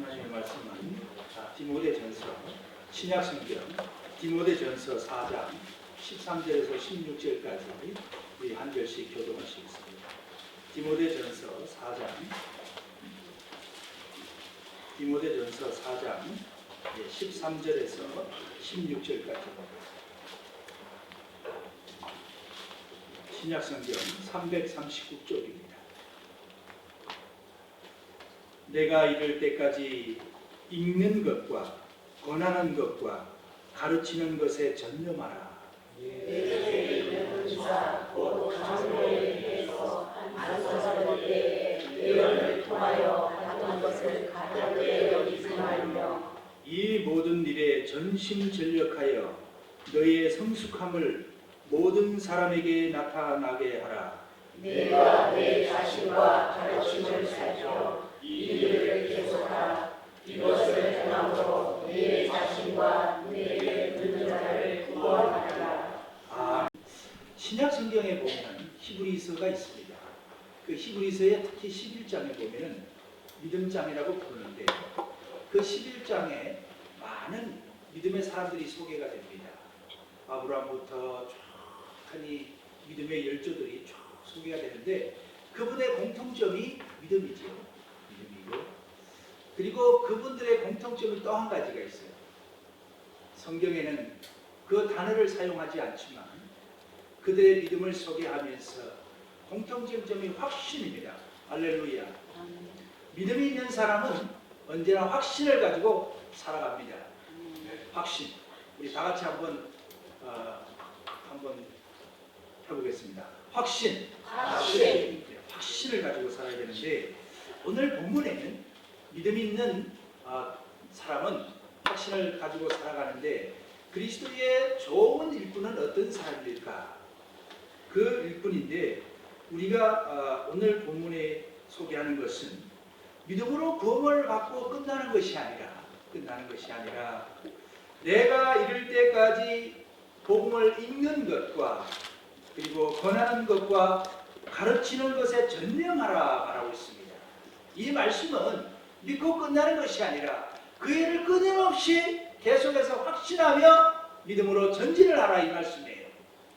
하나님의 말씀은 디모데전서 신약성경 디모데전서 4장 13절에서 16절까지 우리 한 절씩 교독하시겠습니다. 디모데전서 4장 13절에서 16절까지 신약성경 339쪽입니다. 내가 이를 때까지 읽는 것과 권하는 것과 가르치는 것에 전념하라. 이 모든 일에 전심전력하여 너희의 성숙함을 모든 사람에게 나타나게 하라. 내가 내 자신과 가르침을 살펴 이 일을 계속하라. 이것을 행함으로 내 자신과 내게 듣는 자를 구원하라. 신약 성경에 보면 히브리서가 있습니다. 그 히브리서의 특히 11장에 보면은 믿음장이라고 부르는데 그 11장에 많은 믿음의 사람들이 소개가 됩니다. 아브라함부터 쫙하니 믿음의 열조들이 쫙 소개가 되는데 그분의 공통점이 믿음이죠. 믿음이고 그리고 그분들의 공통점이 또 한 가지가 있어요. 성경에는 그 단어를 사용하지 않지만 그들의 믿음을 소개하면서 공통점이 확신입니다. 할렐루야. 믿음이 있는 사람은 언제나 확신을 가지고 살아갑니다. 확신. 우리 다 같이 한번 해보겠습니다. 확신. 확신을 가지고 살아야 되는데 오늘 본문에는 믿음이 있는 사람은 확신을 가지고 살아가는데 그리스도의 좋은 일꾼은 어떤 사람일까? 그 일꾼인데 우리가 오늘 본문에 소개하는 것은 믿음으로 구원을 받고 끝나는 것이 아니라 내가 이를 때까지 복음을 읽는 것과 그리고 권하는 것과 가르치는 것에 전념하라 말하고 있습니다. 이 말씀은 믿고 끝나는 것이 아니라 그 일을 끊임없이 계속해서 확신하며 믿음으로 전진을 하라 이 말씀이에요.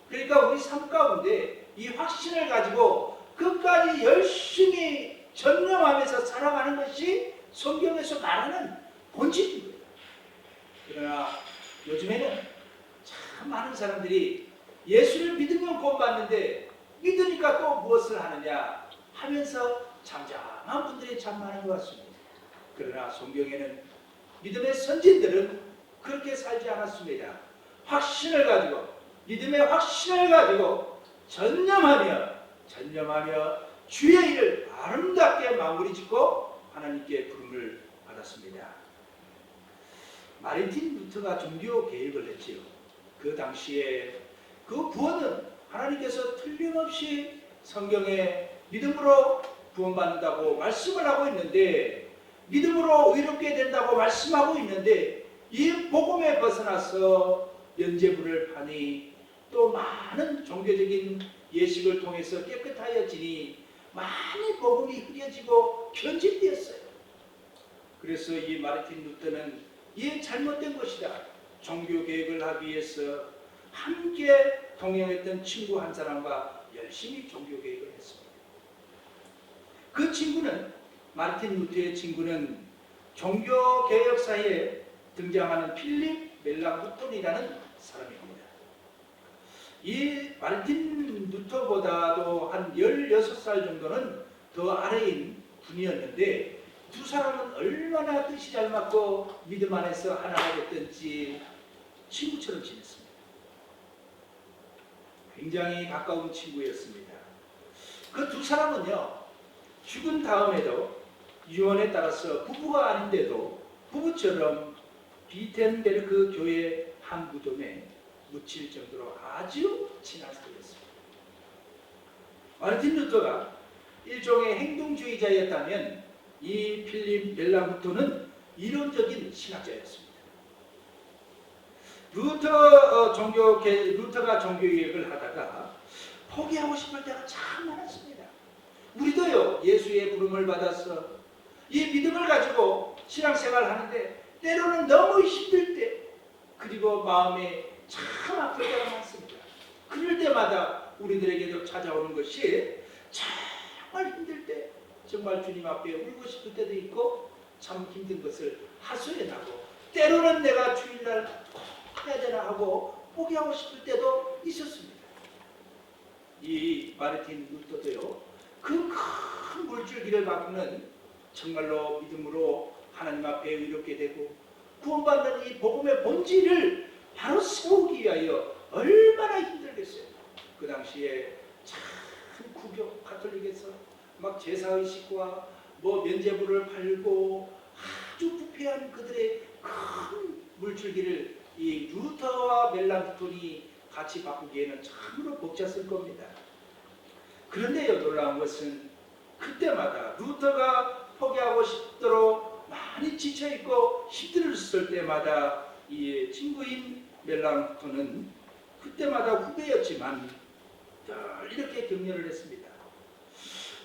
그러니까 우리 삶 가운데 이 확신을 가지고 끝까지 열심히 전념하면서 살아가는 것이 성경에서 말하는 본질입니다. 그러나 요즘에는 참 많은 사람들이 예수를 믿으면 구원받는데 믿으니까 또 무엇을 하느냐 하면서 잠잠한 분들이 참 많은 것 같습니다. 그러나 성경에는 믿음의 선진들은 그렇게 살지 않았습니다. 확신을 가지고 믿음의 확신을 가지고 전념하며 주의 일을 아름답게 마무리 짓고 하나님께 부름을 받았습니다. 마르틴 루터가 종교 개혁을 했지요. 그 당시에 그 구원은 하나님께서 틀림없이 성경에 믿음으로 구원받는다고 말씀을 하고 있는데 믿음으로 의롭게 된다고 말씀하고 있는데 이 복음에 벗어나서 면죄부를 파니 또 많은 종교적인 예식을 통해서 깨끗하여지니 많이 복음이 흐려지고 변질되었어요. 그래서 이 마르틴 루터는 이 잘못된 것이다. 종교개혁을 하기 위해서 함께 동행했던 친구 한 사람과 열심히 종교개혁을 했습니다. 그 친구는 마르틴 루터의 친구는 종교개혁사에 등장하는 필립 멜랑후톤이라는 사람입니다. 이 마르틴 루터보다도 한 16살 정도는 더 아래인 분이었는데 두 사람은 얼마나 뜻이 잘 맞고 믿음 안에서 하나가 됐던지 친구처럼 지냈습니다. 굉장히 가까운 친구였습니다. 그 두 사람은요 죽은 다음에도 유언에 따라서 부부가 아닌데도 부부처럼 비텐베르크 교회 한 무덤에 묻힐 정도로 아주 친한 사이였습니다. 마르틴 루터가 일종의 행동주의자였다면 이 필립 멜랑후톤은 이론적인 신학자였습니다. 루터가 종교개혁을 하다가 포기하고 싶을 때가 참 많았습니다. 우리도요 예수의 부름을 받아서 이 믿음을 가지고 신앙생활 하는데 때로는 너무 힘들 때, 그리고 마음에 참 아플 때가 많습니다. 그럴 때마다 우리들에게도 찾아오는 것이 정말 힘들 때, 정말 주님 앞에 울고 싶을 때도 있고, 참 힘든 것을 하소연하고, 때로는 내가 주일날 꼭 해야 되나 하고 포기하고 싶을 때도 있었습니다. 이 마르틴 루터도요, 그 큰 물줄기를 바꾸는, 정말로 믿음으로 하나님 앞에 의롭게 되고 구원받는 이 복음의 본질을 바로 세우기 위하여 얼마나 힘들겠어요. 그 당시에 참 구교 가톨릭에서 막 제사의식과 뭐 면죄부를 팔고 아주 부패한 그들의 큰 물줄기를 이 루터와 멜랑톤이 같이 바꾸기에는 참으로 벅찼을 겁니다. 그런데요, 놀라운 것은 그때마다 루터가 포기하고 싶도록 많이 지쳐있고 힘들었을 때마다 이 친구인 멜랑톤은 그때마다 후배였지만 늘 이렇게 격려를 했습니다.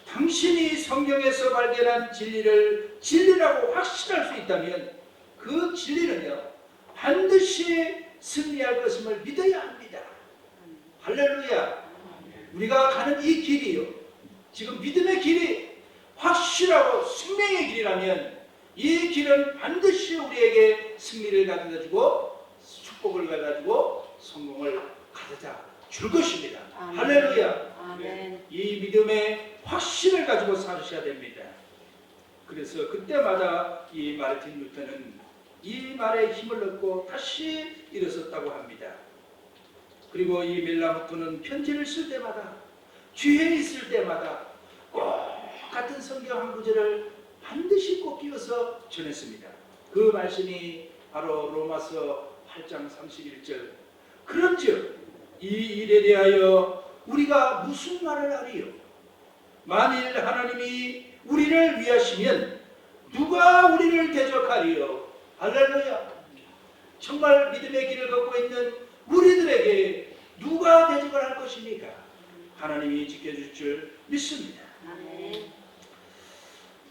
당신이 성경에서 발견한 진리를 진리라고 확신할 수 있다면 그 진리는요, 반드시 승리할 것임을 믿어야 합니다. 할렐루야. 우리가 가는 이 길이요, 지금 믿음의 길이 확실하고 생명의 길이라면 이 길은 반드시 우리에게 승리를 가져다주고 축복을 가져다주고 성공을 가져다 줄 것입니다. 아멘. 할렐루야. 아멘. 이 믿음의 확신을 가지고 살으셔야 됩니다. 그래서 그때마다 이 마르틴 루터는 이 말에 힘을 얻고 다시 일어섰다고 합니다. 그리고 이 멜랑톤은 편지를 쓸 때마다, 뒤에 있을 때마다 꼭 같은 성경 한 구절을 반드시 꼭 끼워서 전했습니다. 그 말씀이 바로 로마서 8장 31절. 그런즉 이 일에 대하여 우리가 무슨 말을 하리요? 만일 하나님이 우리를 위하시면 누가 우리를 대적하리요? 할렐루야. 정말 믿음의 길을 걷고 있는 우리들에게 누가 대적을 할 것입니까? 하나님이 지켜줄 줄 믿습니다. 아멘.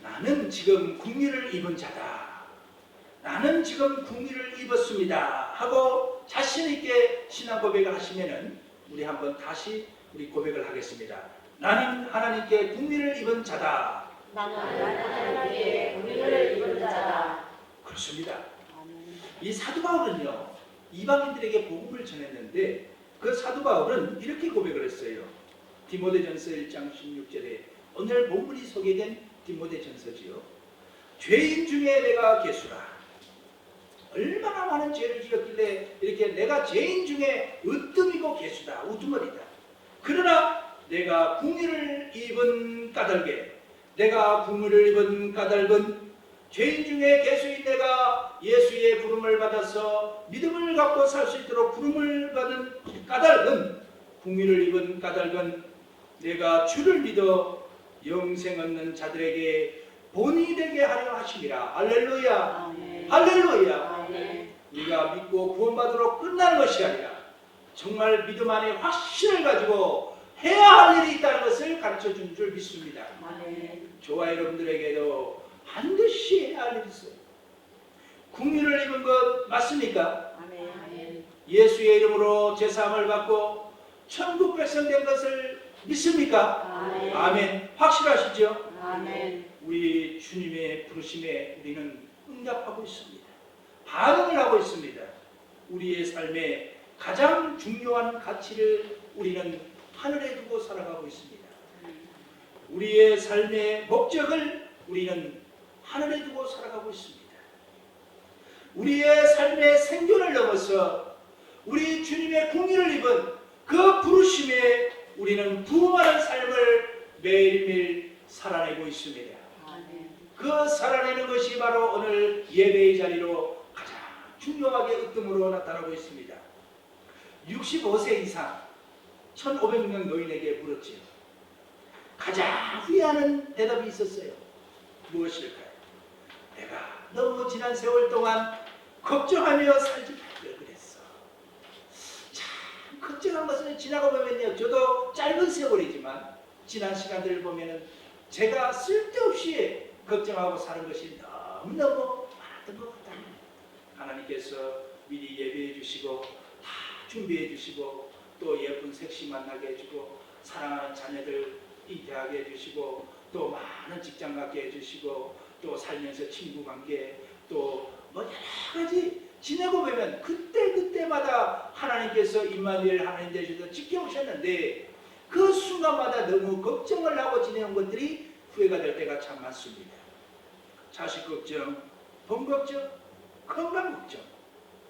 나는 지금 국리를 입은 자다. 나는 지금 국리를 입었습니다. 하고 자신 있게 신앙 고백을 하시면은 우리 한번 다시 우리 고백을 하겠습니다. 나는 하나님께 국리를 입은 자다. 나는 하나님께 국리를 입은 자다. 그렇습니다. 아멘. 이 사도 바울은요, 이방인들에게 복음을 전했는데 그 사도 바울은 이렇게 고백을 했어요. 디모데전서 1장 16절에 오늘 본문이 소개된 디모데전서지요. 죄인 중에 내가 괴수라. 얼마나 많은 죄를 지었길래 이렇게 내가 죄인 중에 으뜸이고 괴수다, 우두머리다. 그러나 내가 궁의를 입은 까닭에, 내가 궁의를 입은 까닭은 죄인 중에 괴수인 내가 예수의 부름을 받아서 믿음을 갖고 살 수 있도록 부름을 받은 까닭은, 궁의를 입은 까닭은 내가 주를 믿어 영생 얻는 자들에게 본이 되게 하려 하심이라. 할렐루야. 아멘. 할렐루야. 아멘. 우리가 믿고 구원받으러 끝나는 것이 아니라 정말 믿음 안에 확신을 가지고 해야 할 일이 있다는 것을 가르쳐 준 줄 믿습니다. 아멘. 저와 여러분들에게도 반드시 해야 할 일이 있어요. 국리를 입은 것 맞습니까? 아멘. 예수의 이름으로 제사함을 받고 천국 백성 된 것을 믿습니까? 아멘. 아멘. 확실하시죠? 아멘. 우리 주님의 부르심에 우리는 응답하고 있습니다. 반응을 하고 있습니다. 우리의 삶에 가장 중요한 가치를 우리는 하늘에 두고 살아가고 있습니다. 우리의 삶의 목적을 우리는 하늘에 두고 살아가고 있습니다. 우리의 삶의 생존을 넘어서 우리 주님의 공의를 입은 그 부르심에 우리는 부흥하는 삶을 매일매일 살아내고 있습니다. 아멘. 그 살아내는 것이 바로 오늘 예배의 자리로 가장 중요하게 으뜸으로 나타나고 있습니다. 65세 이상 1500명 노인에게 물었지요. 가장 후회하는 대답이 있었어요. 무엇일까요? 내가 너무 지난 세월 동안 걱정하며 살지 말걸 그랬어. 참 걱정한 것은 지나고 보면요, 저도 짧은 세월이지만 지난 시간들을 보면은 제가 쓸데없이 걱정하고 사는 것이 너무너무 받은 것 같다. 하나님께서 미리 예배해 주시고 다 준비해 주시고 또 예쁜 색시 만나게 해주고 사랑하는 자녀들 잉태하게 해주시고 또 많은 직장 갖게 해주시고 또 살면서 친구 관계 또 뭐 여러 가지 지내고 보면 그때마다 하나님께서 임마누엘 하나님 되셔서 지켜오셨는데 그 순간마다 너무 걱정을 하고 지내온 것들이 후회가 될 때가 참 많습니다. 자식 걱정, 돈 걱정, 건강 걱정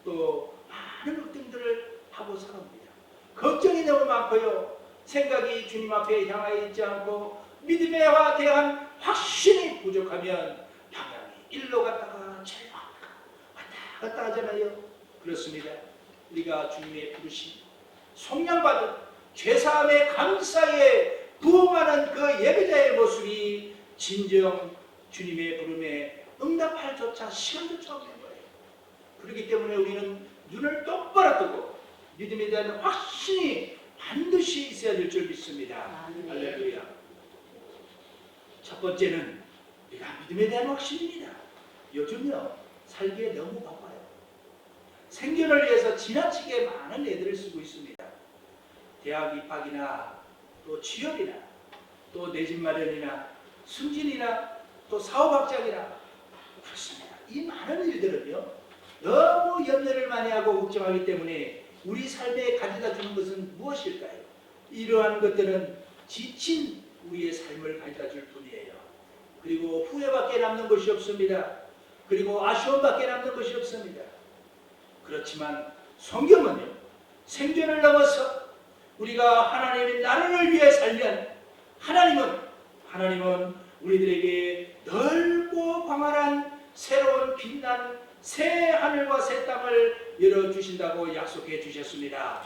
또 많은 걱정들을 하고 살아옵니다. 걱정이 너무 많고요. 생각이 주님 앞에 향하여 있지 않고 믿음에 대한 확신이 부족하면 방향이 일로 갔다가 절로 왔다 갔다 하잖아요. 그렇습니다. 우리가 주님의 부르심, 속량받은 죄사함의 감사에 부응하는 그 예배자의 모습이 진정 주님의 부름에 응답할 조차 시간조차 없는 거예요. 그렇기 때문에 우리는 눈을 똑바로 뜨고 믿음에 대한 확신이 반드시 있어야 될 줄 믿습니다. 할렐루야. 첫 번째는 우리가 믿음에 대한 확신입니다. 요즘요 살기에 너무 바빠요. 생존을 위해서 지나치게 많은 애들을 쓰고 있습니다. 대학 입학이나 또 취업이나 또 내 집 마련이나 승진이나 또 사업 확장이나 그렇습니다. 이 많은 일들은요 너무 염려를 많이 하고 걱정하기 때문에 우리 삶에 가져다 주는 것은 무엇일까요? 이러한 것들은 지친 우리의 삶을 가져다 줄 뿐이에요. 그리고 후회밖에 남는 것이 없습니다. 그리고 아쉬움밖에 남는 것이 없습니다. 그렇지만 성경은요 생존을 넘어서 우리가 하나님의 나라를 위해 살면 하나님은 우리들에게 넓고 광활한 새로운 빛난 새 하늘과 새 땅을 열어주신다고 약속해 주셨습니다.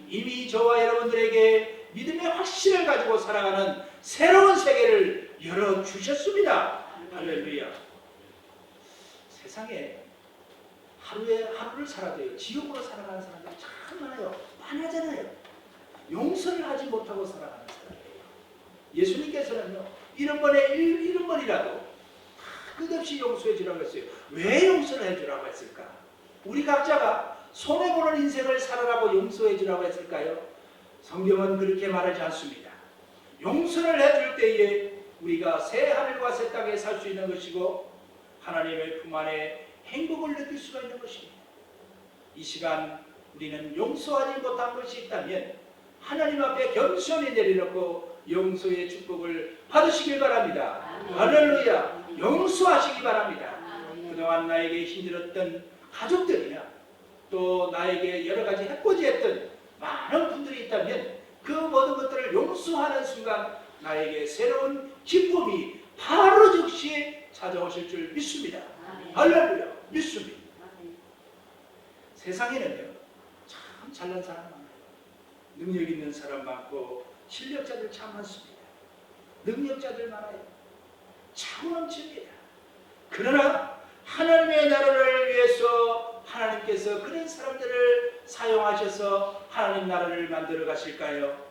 이미 저와 여러분들에게 믿음의 확신을 가지고 살아가는 새로운 세계를 열어주셨습니다. 할렐루야. 세상에 하루를 살아도요 지옥으로 살아가는 사람들이 참 많아요. 많아잖아요. 용서를 하지 못하고 살아가는 사람이에요. 예수님께서는요 이런 번이라도 끝없이 용서해 주라고 했어요. 왜 용서를 해주라고 했을까? 우리 각자가 손해보는 인생을 살아라고 용서해 주라고 했을까요? 성경은 그렇게 말하지 않습니다. 용서를 해줄 때에 우리가 새 하늘과 새 땅에 살 수 있는 것이고 하나님의 품 안에 행복을 느낄 수가 있는 것입니다. 이 시간 우리는 용서하지 못한 것이 있다면 하나님 앞에 겸손히 내려놓고 용서의 축복을 받으시길 바랍니다. 할렐루야. 용서하시기 바랍니다. 그동안 나에게 힘들었던 가족들이나 또 나에게 여러 가지 해코지했던 많은 분들이 있다면 그 모든 것들을 용서하는 순간 나에게 새로운 기쁨이 바로 즉시 찾아오실 줄 믿습니다. 할렐루야. 믿습니다. 세상에는요 참 잘난 사람 많아요. 능력 있는 사람 많고 실력자들 참 많습니다. 능력자들 많아요. 참 넘칩니다. 그러나 하나님의 나라를 위해서 하나님께서 그런 사람들을 사용하셔서 하나님 나라를 만들어 가실까요?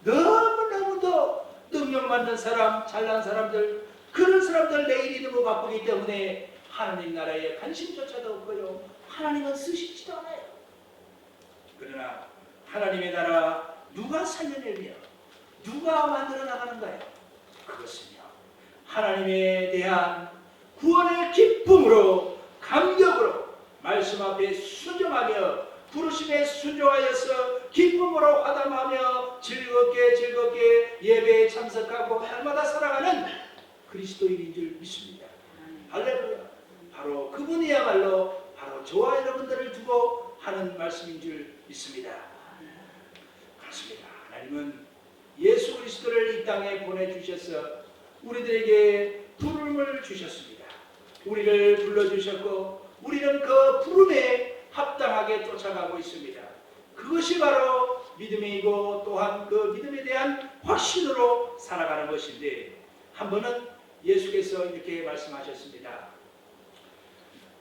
너무너무도 능력 많은 사람, 잘난 사람들, 그런 사람들 내일이 너무 바쁘기 때문에 하나님 나라에 관심조차도 없고요. 하나님은 쓰시지도 않아요. 그러나 하나님의 나라 누가 살려내며 누가 만들어 나가는가요? 그것은요 하나님에 대한 구원의 기쁨으로 감격으로 말씀 앞에 순종하며 부르심에 순종하여서 기쁨으로 화담하며 즐겁게 예배에 참석하고 날마다 살아가는 그리스도인인 줄 믿습니다. 할렐루야. 바로 그분이야말로 바로 저와 여러분들을 두고 하는 말씀인 줄 믿습니다. 그렇습니다. 하나님은 예수 그리스도를 이 땅에 보내주셔서 우리들에게 부름을 주셨습니다. 우리를 불러주셨고 우리는 그 부름에 합당하게 쫓아가고 있습니다. 그것이 바로 믿음이고 또한 그 믿음에 대한 확신으로 살아가는 것인데 한 번은 예수께서 이렇게 말씀하셨습니다.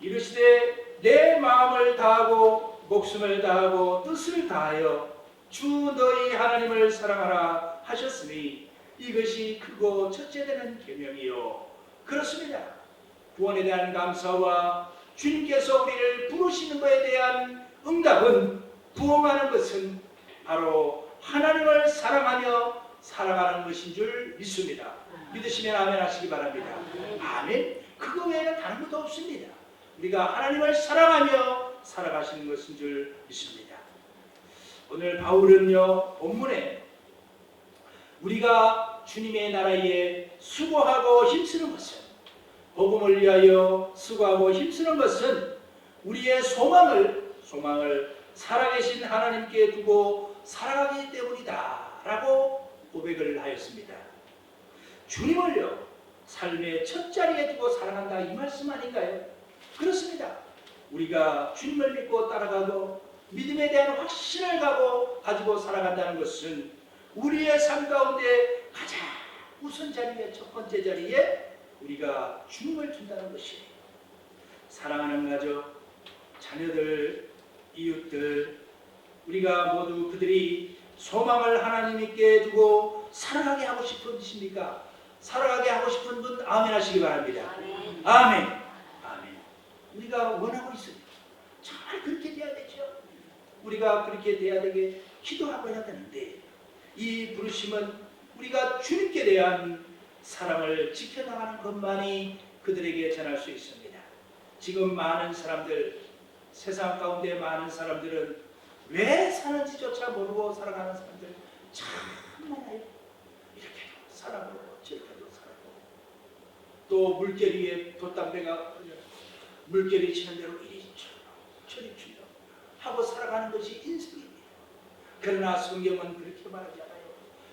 이르시되 내 마음을 다하고 목숨을 다하고 뜻을 다하여 주 너희 하나님을 사랑하라 하셨으니 이것이 크고 첫째 되는 계명이요. 그렇습니다. 구원에 대한 감사와 주님께서 우리를 부르시는 것에 대한 응답은, 부응하는 것은 바로 하나님을 사랑하며 살아가는 것인 줄 믿습니다. 믿으시면 아멘 하시기 바랍니다. 아멘. 그거 외에는 다른 것도 없습니다. 우리가 하나님을 사랑하며 살아가시는 것인 줄 믿습니다. 오늘 바울은요, 본문에 우리가 주님의 나라에 수고하고 힘쓰는 것은, 복음을 위하여 수고하고 힘쓰는 것은 우리의 소망을 살아계신 하나님께 두고 살아가기 때문이다 라고 고백을 하였습니다. 주님을요, 삶의 첫 자리에 두고 살아간다, 이 말씀 아닌가요? 그렇습니다. 우리가 주님을 믿고 따라가고 믿음에 대한 확신을 가지고 살아간다는 것은 우리의 삶 가운데 가장 우선 자리에, 첫 번째 자리에 우리가 주님을 둔다는 것이에요. 사랑하는 가족, 자녀들, 이웃들, 우리가 모두 그들이 소망을 하나님께 두고 살아가게 하고 싶으십니까? 살아가게 하고 싶은 분 아멘 하시기 바랍니다. 아멘. 아멘. 아멘. 우리가 원하고 있습니다. 정말 그렇게 돼야 되죠. 우리가 그렇게 돼야 되게 기도하고 해야 되는데, 이 부르심은 우리가 주님께 대한 사랑을 지켜나가는 것만이 그들에게 전할 수 있습니다. 지금 많은 사람들, 세상 가운데 많은 사람들은 왜 사는지조차 모르고 살아가는 사람들 참 많아요. 이렇게도 살아보고 저렇게도 살아보고, 또 물결 위에 돛담배가 물결이 치는 대로 이리 저리 주여 하고 살아가는 것이 인생입니다. 그러나 성경은 그렇게 말하지 않아요.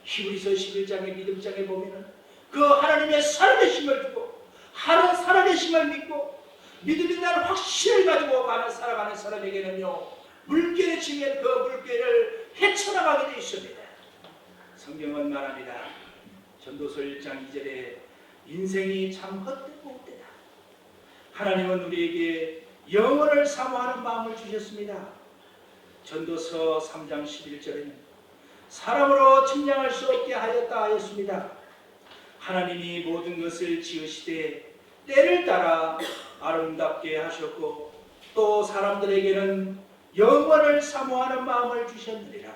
히브리서 11장의 믿음장에 보면은 그 하나님의 살아계심을 두고, 살아계심을 믿고 믿음이라는 확신을 가지고 살아가는 사람에게는요, 물결이 치면 그 물결을 헤쳐나가게 되어 있습니다. 성경은 말합니다. 전도서 1장 2절에 인생이 참 헛되고 헛되다. 하나님은 우리에게 영원을 사모하는 마음을 주셨습니다. 전도서 3장 11절에는 사람으로 측량할 수 없게 하였다 하였습니다. 하나님이 모든 것을 지으시되 때를 따라 아름답게 하셨고, 또 사람들에게는 영원을 사모하는 마음을 주셨느니라.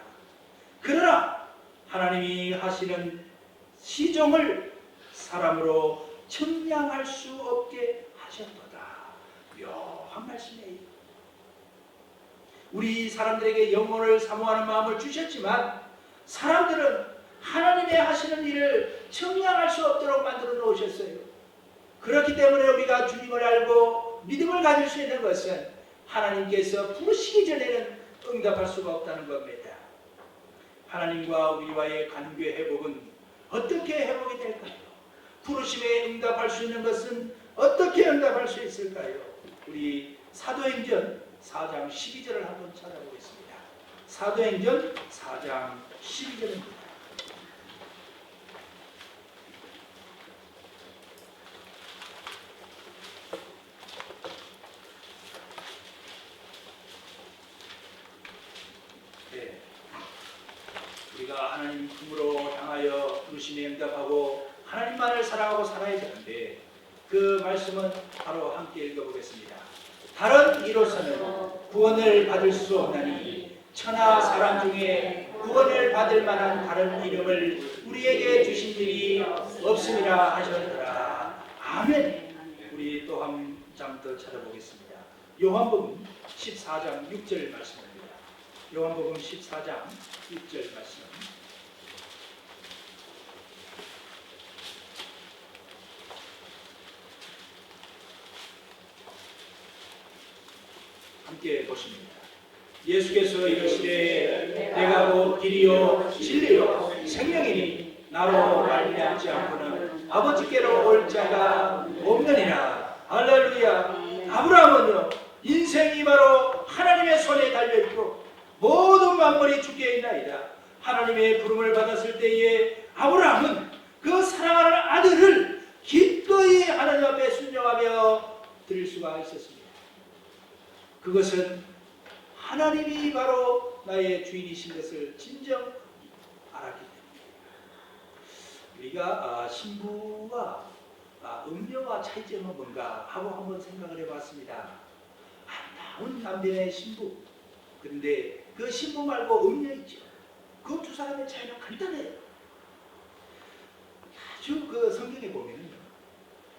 그러나 하나님이 하시는 시종을 사람으로 측량할 수 없게 하셨도다. 묘한 말씀이에요. 우리 사람들에게 영혼을 사모하는 마음을 주셨지만, 사람들은 하나님의 하시는 일을 측량할 수 없도록 만들어 놓으셨어요. 그렇기 때문에 우리가 주님을 알고 믿음을 가질 수 있는 것은 하나님께서 부르시기 전에는 응답할 수가 없다는 겁니다. 하나님과 우리와의 관계 회복은 어떻게 회복이 될까요? 부르심에 응답할 수 있는 것은 어떻게 응답할 수 있을까요? 우리 사도행전 4장 12절을 한번 찾아보겠습니다. 사도행전 4장 12절입니다. 네. 우리가 하나님 품으로 향하여 부르심에 응답하고 하나님만을 사랑하고 살아야 되는데, 그 말씀은 바로 함께 읽어보겠습니다. 다른 이로서는 구원을 받을 수 없나니 천하 사람 중에 구원을 받을 만한 다른 이름을 우리에게 주신 일이 없음이라 하셨더라. 아멘. 우리 또 한 장 더 찾아보겠습니다. 요한복음 14장 6절 말씀입니다. 요한복음 14장 6절 말씀. 함께 보십니다. 예수께서 이르시되 내가 곧 길이요 진리요 생명이니 나로 말미암지 않고는 아버지께로 올 자가 없느니라. 할렐루야. 아브라함은요, 인생이 바로 하나님의 손에 달려있고 모든 만물이 주께 있나이다. 하나님의 부름을 받았을 때에 아브라함은 그 사랑하는 아들을 기꺼이 하나님 앞에 순종하며 드릴 수가 있었습니다. 그것은 하나님이 바로 나의 주인이신 것을 진정 알았기 때문입니다. 우리가 신부와 음녀와 차이점은 뭔가 하고 한번 생각을 해봤습니다. 아운 남편의 신부. 그런데 그 신부 말고 음녀 있죠. 그 두 사람의 차이는 간단해요. 아주 그 성경에 보면은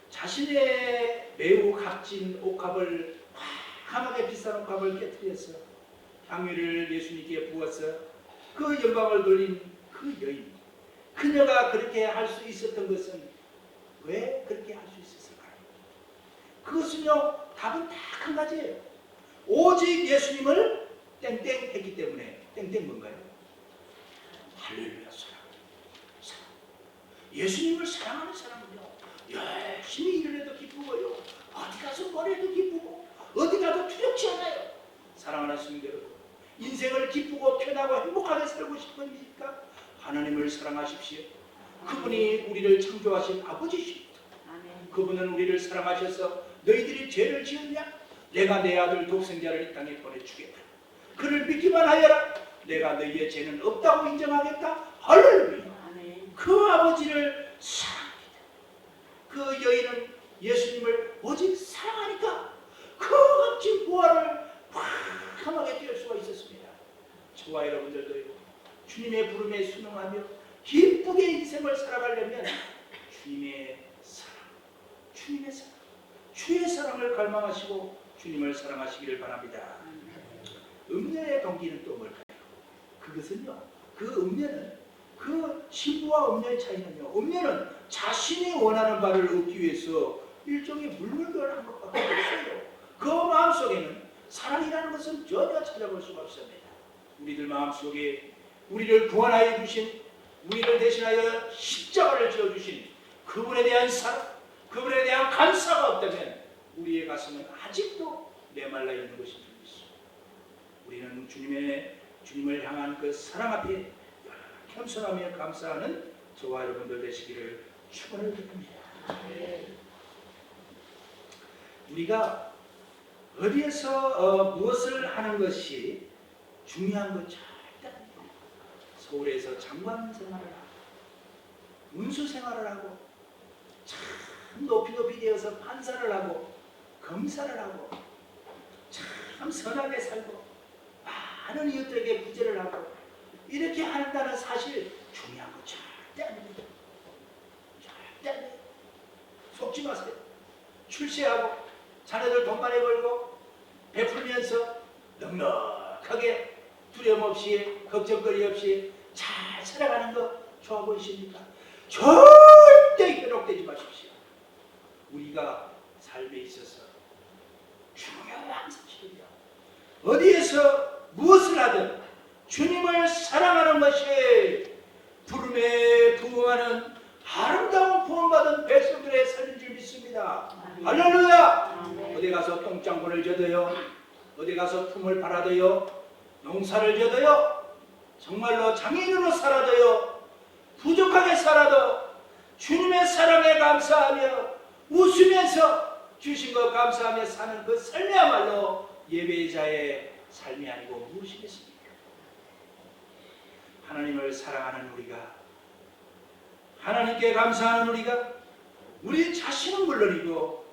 자신의 매우 값진 옥합을 화하게 비싼 옥합을 깨뜨려서 향유를 예수님께 부어서 그 영광을 돌린 그 여인, 그녀가 그렇게 할 수 있었던 것은 왜 그렇게 할 수 있었을까요? 그것은요, 답은 딱 한 가지예요. 오직 예수님을 땡땡 했기 때문에. 땡땡 뭔가요? 할렐루야, 사랑. 예수님을 사랑하는 사람은요, 열심히 일을 해도 기쁘고요, 어디 가서 뭘 해도 기쁘고, 어디 가도 두렵지 않아요. 사랑하는 성도 여러분, 인생을 기쁘고 편하고 행복하게 살고 싶으니까 하나님을 사랑하십시오. 그분이 우리를 창조하신 아버지십니다. 그분은 우리를 사랑하셔서 너희들이 죄를 지었냐? 내가 내 아들 독생자를 이 땅에 보내주겠다. 그를 믿기만 하여라. 내가 너희의 죄는 없다고 인정하겠다. 할렐루야. 그 아버지를 사랑합니다. 그 여인은 예수님을 오직 사랑하니까 그 값진 보화를 과감하게 띄울 수가 있었습니다. 저와 여러분들도요, 주님의 부름에 순응하며 기쁘게 인생을 살아가려면 주님의 사랑, 주의 사랑을 갈망하시고 주님을 사랑하시기를 바랍니다. 음녀의 동기는 또 뭘까요? 그것은요, 그 음녀는, 그 신부와 음녀의 차이는요, 음녀는 자신이 원하는 바를 얻기 위해서 일종의 물물교를 한 것밖에 없어요. 그 마음속에는 사랑이라는 것은 전혀 찾아볼 수가 없습니다. 우리들 마음속에 우리를 구원하여 주신, 우리를 대신하여 십자가를 지어주신 그분에 대한 사랑, 그분에 대한 감사가 없다면 우리의 가슴은 아직도 메말라 있는 것인 줄 믿습니다. 우리는 주님을 향한 그 사랑 앞에 겸손하며 감사하는 저와 여러분들 되시기를 축원을 드립니다. 우리가 어디에서 무엇을 하는 것이 중요한 것 절대 아닙니다. 서울에서 장관 생활을 하고 문수 생활을 하고 참 높이 되어서 판사를 하고 검사를 하고 참 선하게 살고 많은 이웃들에게 구제를 하고 이렇게 한다는 사실 중요한 것 절대 아닙니다. 절대 아니에요. 속지 마세요. 출세하고 자녀들 돈 많이 벌고 베풀면서 넉넉하게 두려움 없이 걱정거리 없이 잘 살아가는 거 좋아 보이십니까? 절대 현혹되지 마십시오. 우리가 삶에 있어서 중요한 사실은요, 어디에서 무엇을 하든 주님을 사랑하는 것이 부름에 부응하는 아름다운 구원받은 백성들의 삶인 줄 믿습니다. 할렐루야! 어디 가서 똥장군을 져도요, 어디 가서 품을 팔아도요, 농사를 져도요, 정말로 장인으로 살아도요, 부족하게 살아도 주님의 사랑에 감사하며 웃으면서 주신 것 감사하며 사는 그 삶이야말로 예배자의 삶이 아니고 무엇이겠습니까? 하나님을 사랑하는 우리가, 하나님께 감사하는 우리가 우리 자신은 물론이고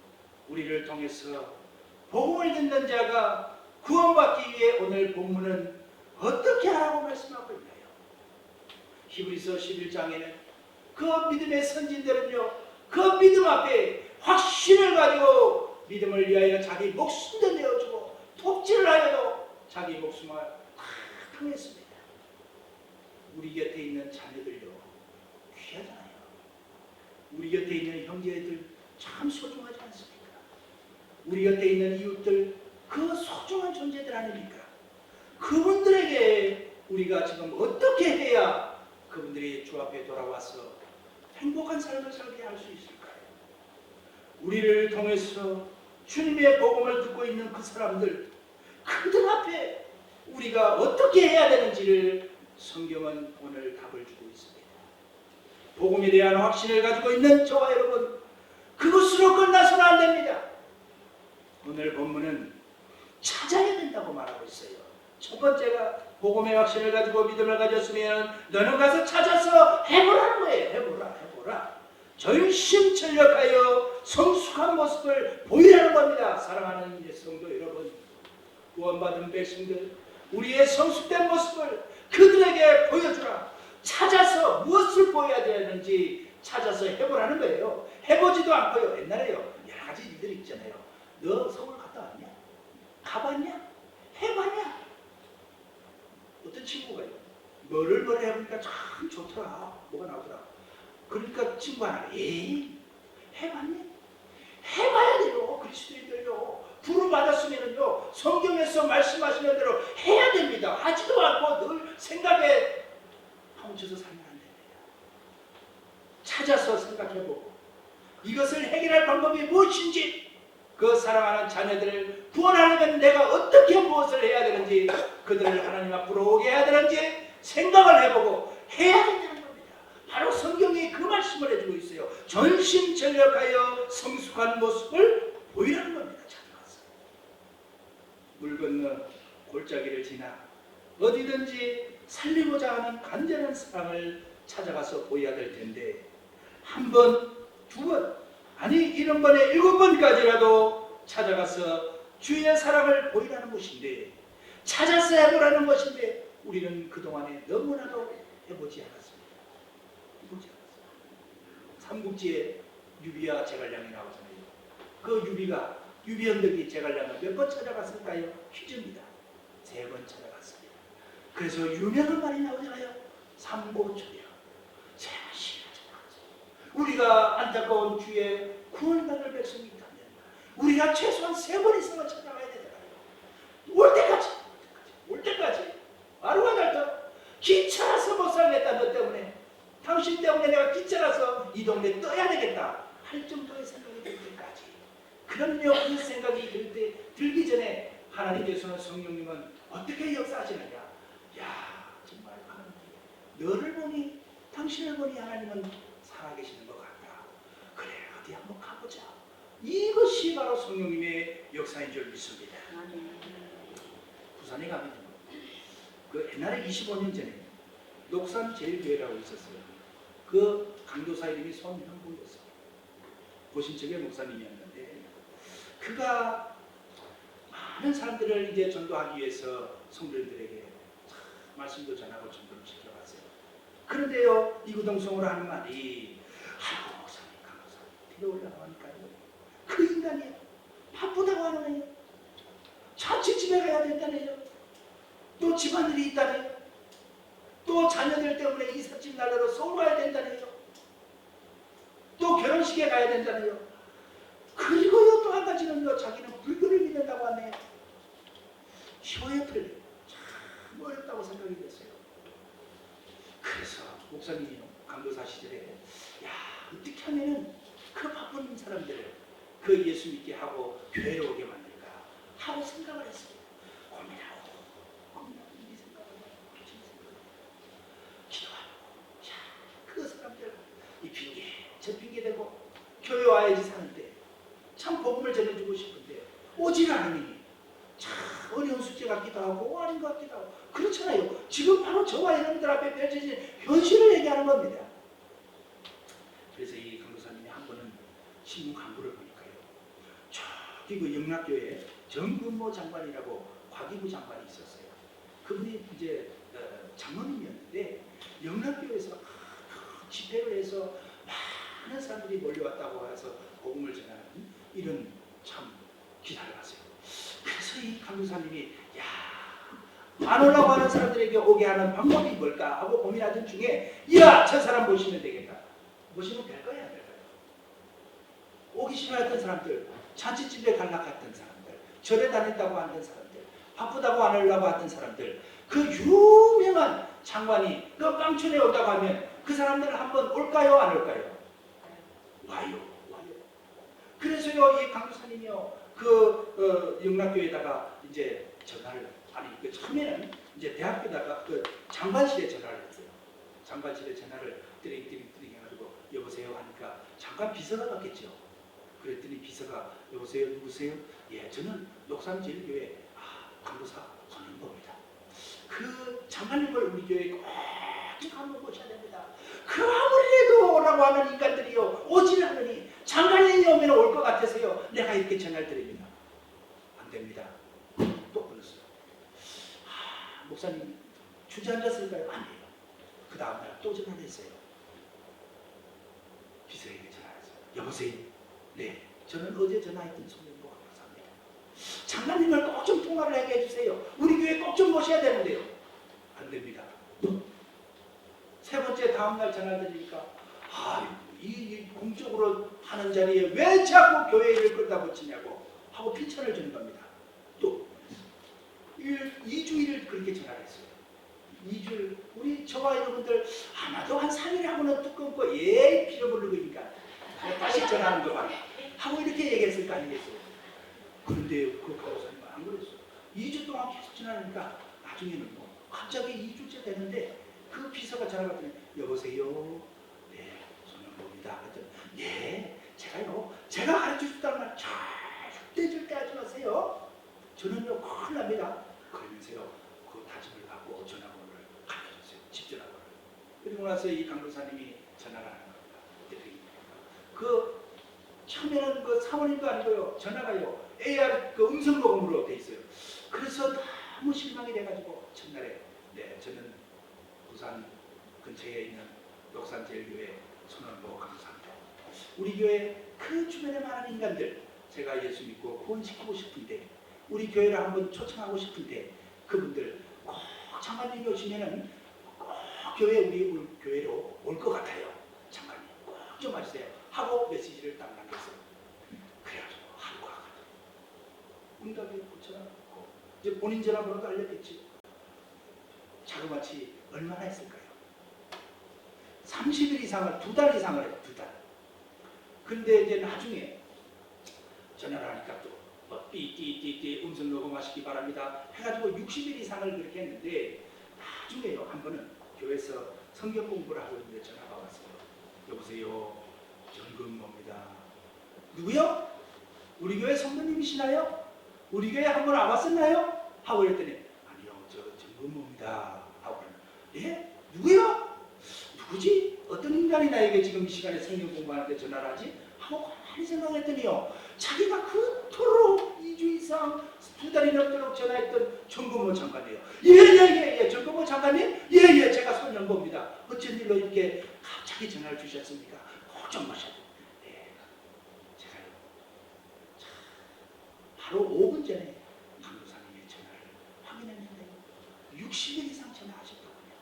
우리를 통해서 복음을 듣는 자가 구원받기 위해 오늘 본문은 어떻게 하라고 말씀하고 있나요? 히브리서 11장에는 그 믿음의 선진들은요, 그 믿음 앞에 확신을 가지고 믿음을 위하여 자기 목숨도 내어주고 독질을 하여도 자기 목숨을 다 당했습니다. 우리 곁에 있는 자녀들요, 귀하잖아요. 우리 곁에 있는 형제들 참 소중하지 않습니까? 우리 곁에 있는 이웃들, 그 소중한 존재들 아닙니까? 그분들에게 우리가 지금 어떻게 해야 그분들이 주 앞에 돌아와서 행복한 삶을 살게 할 수 있을까요? 우리를 통해서 주님의 복음을 듣고 있는 그 사람들, 그들 앞에 우리가 어떻게 해야 되는지를 성경은 오늘 답을 주고 있습니다. 복음에 대한 확신을 가지고 있는 저와 여러분, 그것으로 끝나서는 안 됩니다. 오늘 본문은 찾아야 된다고 말하고 있어요. 첫 번째가 복음의 확신을 가지고 믿음을 가졌으면 너는 가서 찾아서 해보라는 거예요. 해보라. 전심전력하여 성숙한 모습을 보이라는 겁니다. 사랑하는 성도 여러분, 구원받은 백성들, 우리의 성숙된 모습을 그들에게 보여주라. 찾아서 무엇을 보여야 되는지 찾아서 해보라는 거예요. 해보지도 않고요. 옛날에요, 여러 가지 일들이 있잖아요. 너 서울 갔다 왔냐? 가봤냐? 해봤냐? 어떤 친구가요, 뭐를 해보니까 참 좋더라. 뭐가 나오더라. 그러니까 친구 하나, 에이, 해봤냐? 해봐야 돼요. 그리스도인들요, 부름 받았으면은요, 성경에서 말씀하시는 대로 해야 됩니다. 하지도 않고 늘 생각에 파묻혀서 살면 안 됩니다. 찾아서 생각해보고 이것을 해결할 방법이 무엇인지, 그 사랑하는 자녀들을 구원하려면 내가 어떻게 무엇을 해야 되는지, 그들을 하나님 앞으로 오게 해야 되는지 생각을 해보고 해야 된다는 겁니다. 바로 성경이 그 말씀을 해주고 있어요. 전심전력하여 성숙한 모습을 보이라는 겁니다. 찾아가서 물 건너 골짜기를 지나 어디든지 살리고자 하는 간절한 사랑을 찾아가서 보여야 될 텐데, 한 번, 두 번, 아니 7번에 7번까지라도 찾아가서 주의 사랑을 보이라는 것인데, 찾아서 해보라는 것인데, 우리는 그동안에 너무나도 해보지 않았습니다. 해보지 않았습니다. 삼국지에 유비와 제갈량이 나오잖아요. 그 유비 언덕이 제갈량을 몇 번 찾아갔을까요? 퀴즈입니다. 3번 찾아갔습니다. 그래서 유명한 말이 나오잖아요. 삼고초려, 3번씩이나 찾아갔어요. 우리가 안타까운 주의 구원받을 백성이 있다면 우리가 최소한 3번 이상은 찾아가야 되잖아요. 올 때까지 하루가 날더 귀찮아서 못 살겠다. 너 때문에, 당신 때문에 내가 귀찮아서 이 동네 떠야 되겠다 할 정도의 생각이 들 때까지. 그럼요, 그 생각이 들기 전에 하나님께서는, 성령님은 어떻게 역사하시느냐. 야, 정말 하나님, 너를 보니, 당신을 보니 하나님은 살아계시는 것 같다. 그래, 어디 한번 가보자. 이것이 바로 성령님의 역사인 줄 믿습니다. 부산에 가면 그 옛날에 25년 전에 녹산제일교회라고 있었어요. 그 강도사 이름이 손형구였어요. 고신척의 목사님이었는데, 그가 많은 사람들을 이제 전도하기 위해서 성도들에게 말씀도 전하고 전도를 시켜갔어요. 그런데요, 이구동성으로 하는 말이, 아이고 목사님, 강도사님 뒤로 올라가니까요, 그 인간이 바쁘다고 하는 거예요. 자취집에 가야 된다네요. 또 집안일이 있다네요. 또 자녀들 때문에 이삿짐 날려서 서울 가야 된다네요. 또 결혼식에 가야 된다네요. 그리고요, 또 한 가지는요, 자기는 불교를 믿는다고 하네요. 쉬워요, 틀려요. 참 어렵다고 생각이 됐어요. 그래서 목사님이 강도사 시절에, 야, 어떻게 하면은 그 바쁜 사람들을 그 예수 믿게 하고 교회로 오게 만들까 하고 생각을 했어요. 고민하고 이 생각을 기도하고, 자, 그 사람들 이 핑계 저 핑계 대고 교회 와야지 사는데, 참 복음을 전해주고 싶은데 오질 않으니 참 어려운 숙제 같기도 하고 아닌 것 같기도 하고 그렇잖아요. 지금 바로 저와 여러분들 앞에 펼쳐진 현실을 얘기하는 겁니다. 그래서 이 강도사님이 한 번은 신문 광고를 보니까요, 저기 그 영락교회 정근모 장관이라고 과기부 장관이 있었어요. 그분이 이제 장로님이었는데, 영락교회에서 집회를 해서 많은 사람들이 몰려왔다고 해서 복음을 전하는 이런 참 기사를 봤어요. 그래서 이 강도사님이, 야, 안 오려고 하는 사람들에게 오게 하는 방법이 뭘까 하고 고민하던 중에, 야, 저 사람 모시면 되겠다. 모시면 될 거야, 안 될 거야. 오기 싫어했던 사람들, 잔치집에 갈락했던 사람들, 절에 다녔다고 하는 사람들, 바쁘다고 안 오려고 하던 사람들, 그 유명한 장관이 그 깡촌에 온다고 하면 그 사람들은 한번 올까요, 안 올까요? 와요. 그래서요, 이 강도사님이요, 그 영락교에다가 이제 전화를, 아니 그 처음에는 이제 대학교다가 그 장관실에 전화를 했어요. 장관실에 전화를 띠링 해가지고 여보세요 하니까 장관 비서가 받겠죠. 그랬더니 비서가, 여보세요, 누구세요? 예, 저는 녹산제일교회 강도사 손형구입니다. 그 장관님을 우리 교회에 꼭 한번 모셔야 됩니다. 그 아무리 해도 오라고 하는 인간들이요, 오질 않으니 장관님이 오면 올 것 같아서요, 내가 이렇게 전화를 드립니다. 안 됩니다. 또 끊었어요. 목사님 주저앉았을까요? 아니에요. 그 다음날 또 전화를 했어요. 비서에게 전화했어요. 여보세요. 네, 저는 어제 전화했던 송영복 목사입니다. 장관님을 꼭 좀 통화를 하게 해주세요. 우리 교회 꼭 좀 모셔야 되는데요. 안 됩니다. 세 번째 다음날 전화를 드리니까 이 공적으로 하는 자리에 왜 자꾸 교회 일을 끌다 붙이냐고 하고 피천을 주는 겁니다. 또 2주일을 그렇게 전화를 했어요. 2주일 우리 저와 여러분들 아마도 한 3일에 하고는 뚝 끊고 필요 모르니까 다시 전화하는 거 봐. 하고 이렇게 얘기했을 거 아니겠어요. 그런데 그 간호사님은 안 그랬어요. 2주 동안 계속 전화하니까 나중에는 뭐 갑자기 2주째 되는데 그 비서가 전화 받더니 여보세요. 네, 손영복입니다. 그랬더니 예, 제가 가르쳐줬다는 말 절대 하지 마세요. 저는요 큰일 납니다. 그러면서요 그 다짐을 갖고 전화번호를 가르쳐줬어요. 집 전화번호를. 그리고 나서 이 강도사님이 전화를 하는 겁니다. 그 처음에는 그 사모님도 아니고요 전화가요 AR 그 음성 녹음으로 돼 있어요. 그래서 너무 실망이 돼가지고 첫날에 네 저는 부산 근처에 있는 녹산제일교회 손원보 강사입니다. 우리 교회 그 주변에 많은 인간들 제가 예수 믿고 구원시키고 싶은데 우리 교회를 한번 초청하고 싶은데 그분들 꼭 장관님이 오시면은 꼭 우리 교회로 올 것 같아요. 장관님 꼭 좀 와주세요 하고 메시지를 딱 남겼어요. 그래가지고 하루가 가더라고요. 응답이 붙여놨고 이제 본인 전화번호도 알렸겠지. 자그마치 얼마나 했을까요? 30일 이상을 2달 이상을 해요. 2달. 근데 이제 나중에 전화를 하니까 또 띠 음성 녹음하시기 바랍니다 해가지고 60일 이상을 그렇게 했는데 나중에요 한 번은 교회에서 성경 공부를 하고 있는데 전화가 왔어요. 여보세요. 정근모입니다. 누구요? 우리 교회 성도님이시나요? 우리 교회 한 번 안 왔었나요? 하고 그랬더니 아니요 저 정근모입니다 하고 예? 누구요? 누구지? 어떤 인간이 나에게 지금 이 시간에 성경 공부하는데 전화를 하지? 하고 가만히 생각했더니요 자기가 그토록 2주 이상 2달이 넘도록 전화했던 정근모 장관이에요. 예 정근모 장관님? 예 제가 손영보입니다. 어쩐 일로 이렇게 갑자기 전화를 주셨습니까? 꼭 좀 모셔야 돼요. 네, 제가요 바로 5분 전에 강도사님의 전화를 확인했는데 60일 이상 전화하셨더군요.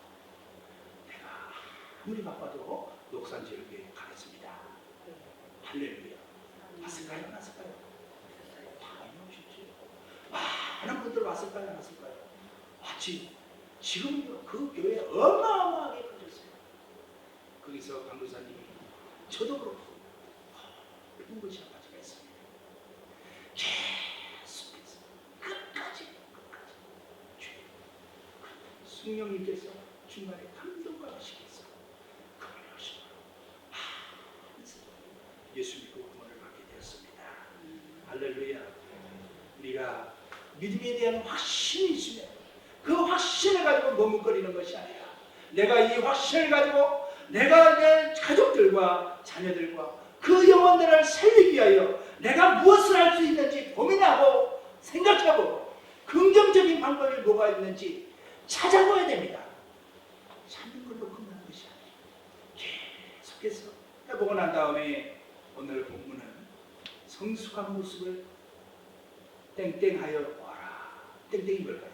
내가 아무리 바빠도 녹산지역에 가겠습니다. 할렐루야. 왔을까요? 안 왔을까요? 당연히 오셨지. 많은 분들 왔을까요? 안 왔을까요? 왔지. 지금 그 교회 어마어마하게 커졌어요. 거기서 강도사님이 저도 그렇고 모든 것이 아파지가 있습니다. 계속해서 끝까지 성령님께서 중간에 감동과 하시겠어. 그분이 오시므로 예수 믿고 구원을 받게 되었습니다. 할렐루야. 우리가 믿음에 대한 확신이 있으면 그 확신을 가지고 머뭇거리는 것이 아니라 내가 이 확신을 가지고 내가 내 가족들과 자녀들과 그 영혼들을 살리기 위하여 내가 무엇을 할 수 있는지 고민하고 생각하고 긍정적인 방법이 뭐가 있는지 찾아봐야 됩니다. 찾는 걸로 끝나는 것이 아니에요. 계속해서 해보고 난 다음에 오늘 본문은 성숙한 모습을 땡땡하여 와라. 땡땡이 뭘까요?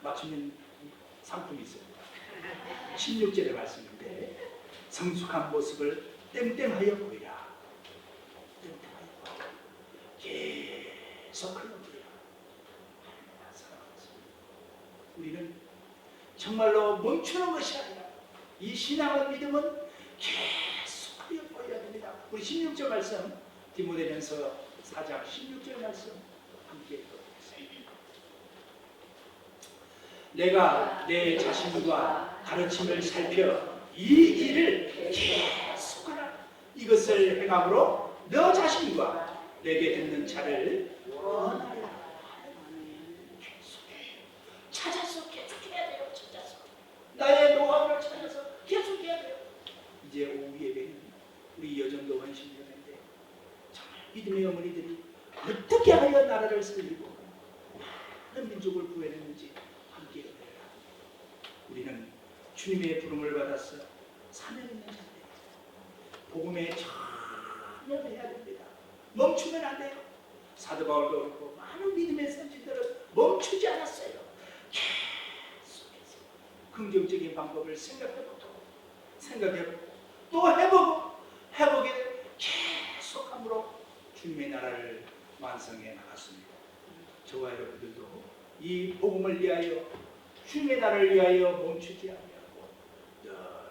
맞추면 상품이 있습니다. 16절의 말씀인데 성숙한 모습을 땡땡하여 보이라. 땡땡하여 보이라. 계속 흘러보이라. 우리는 정말로 멈추는 것이 아니라 이 신앙의 믿음은 계속하여 보여야 됩니다. 우리 16절 말씀 디모데전서 4장 16절 말씀 함께 읽어보겠습니다. 내가 내 자신과 가르침을 살펴 이 일을 계속하라. 이것을 행함으로 너 자신과 내게 듣는 자를 원하리라. 찾아서 계속해야 돼요. 찾아서 나의 노하우를 찾아서 계속해야 돼요. 이제 오후 예배는 우리 여정도 원심 예배인데 정말 믿음의 어머니들이 어떻게 하여 나라를 살리고 많은 민족을 구해냈는지 우리는 주님의 부름을 받아서 사명 있는 자입니다. 복음에 전념해야 됩니다. 멈추면 안 돼요. 사도 바울도 그렇고 많은 믿음의 선지들은 멈추지 않았어요. 계속해서 긍정적인 방법을 생각해보고 또 해보게 계속함으로 주님의 나라를 완성해 나갔습니다. 저와 여러분들도 이 복음을 위하여 주님의 나라를 위하여 멈추지 아니하고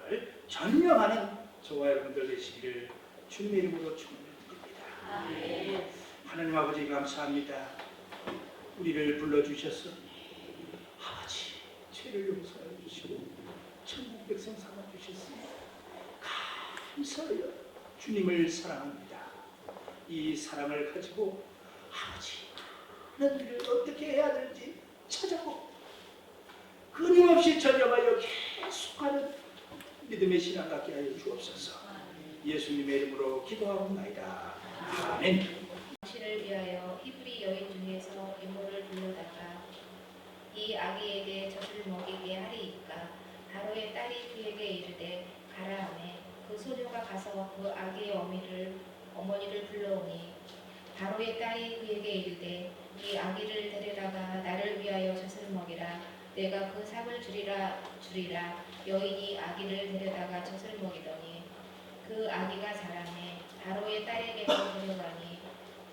늘 전념하는 저와 여러분들 되시기를 주님의 이름으로 축원드립니다. 아멘. 하나님 아버지 감사합니다. 우리를 불러주셔서 아버지 죄를 용서해 주시고 천국 백성 삼아주셨으니 감사하여 주님을 사랑합니다. 이 사랑을 가지고 아버지 하는 일을 어떻게 해야 될지 찾아보고 끊임없이 전념하여 계속하는 믿음의 신앙 갖게 하여 주옵소서. 예수님의 이름으로 기도하옵나이다. 아멘. 당신을 위하여 히브리 여인 중에서 이모를 불러다가 이 아기에게 젖을 먹이게 하리이까 바로의 딸이 그에게 이르되 가라 하매 그 소녀가 가서 그 아기의 어머니를 불러오니 바로의 딸이 그에게 이르되 이 아기를 데려다가 나를 위하여 젖을 먹이라 내가 그 상을 주리라 여인이 아기를 데려다가 젖을 먹이더니 그 아기가 자라매 바로의 딸에게로 데려가니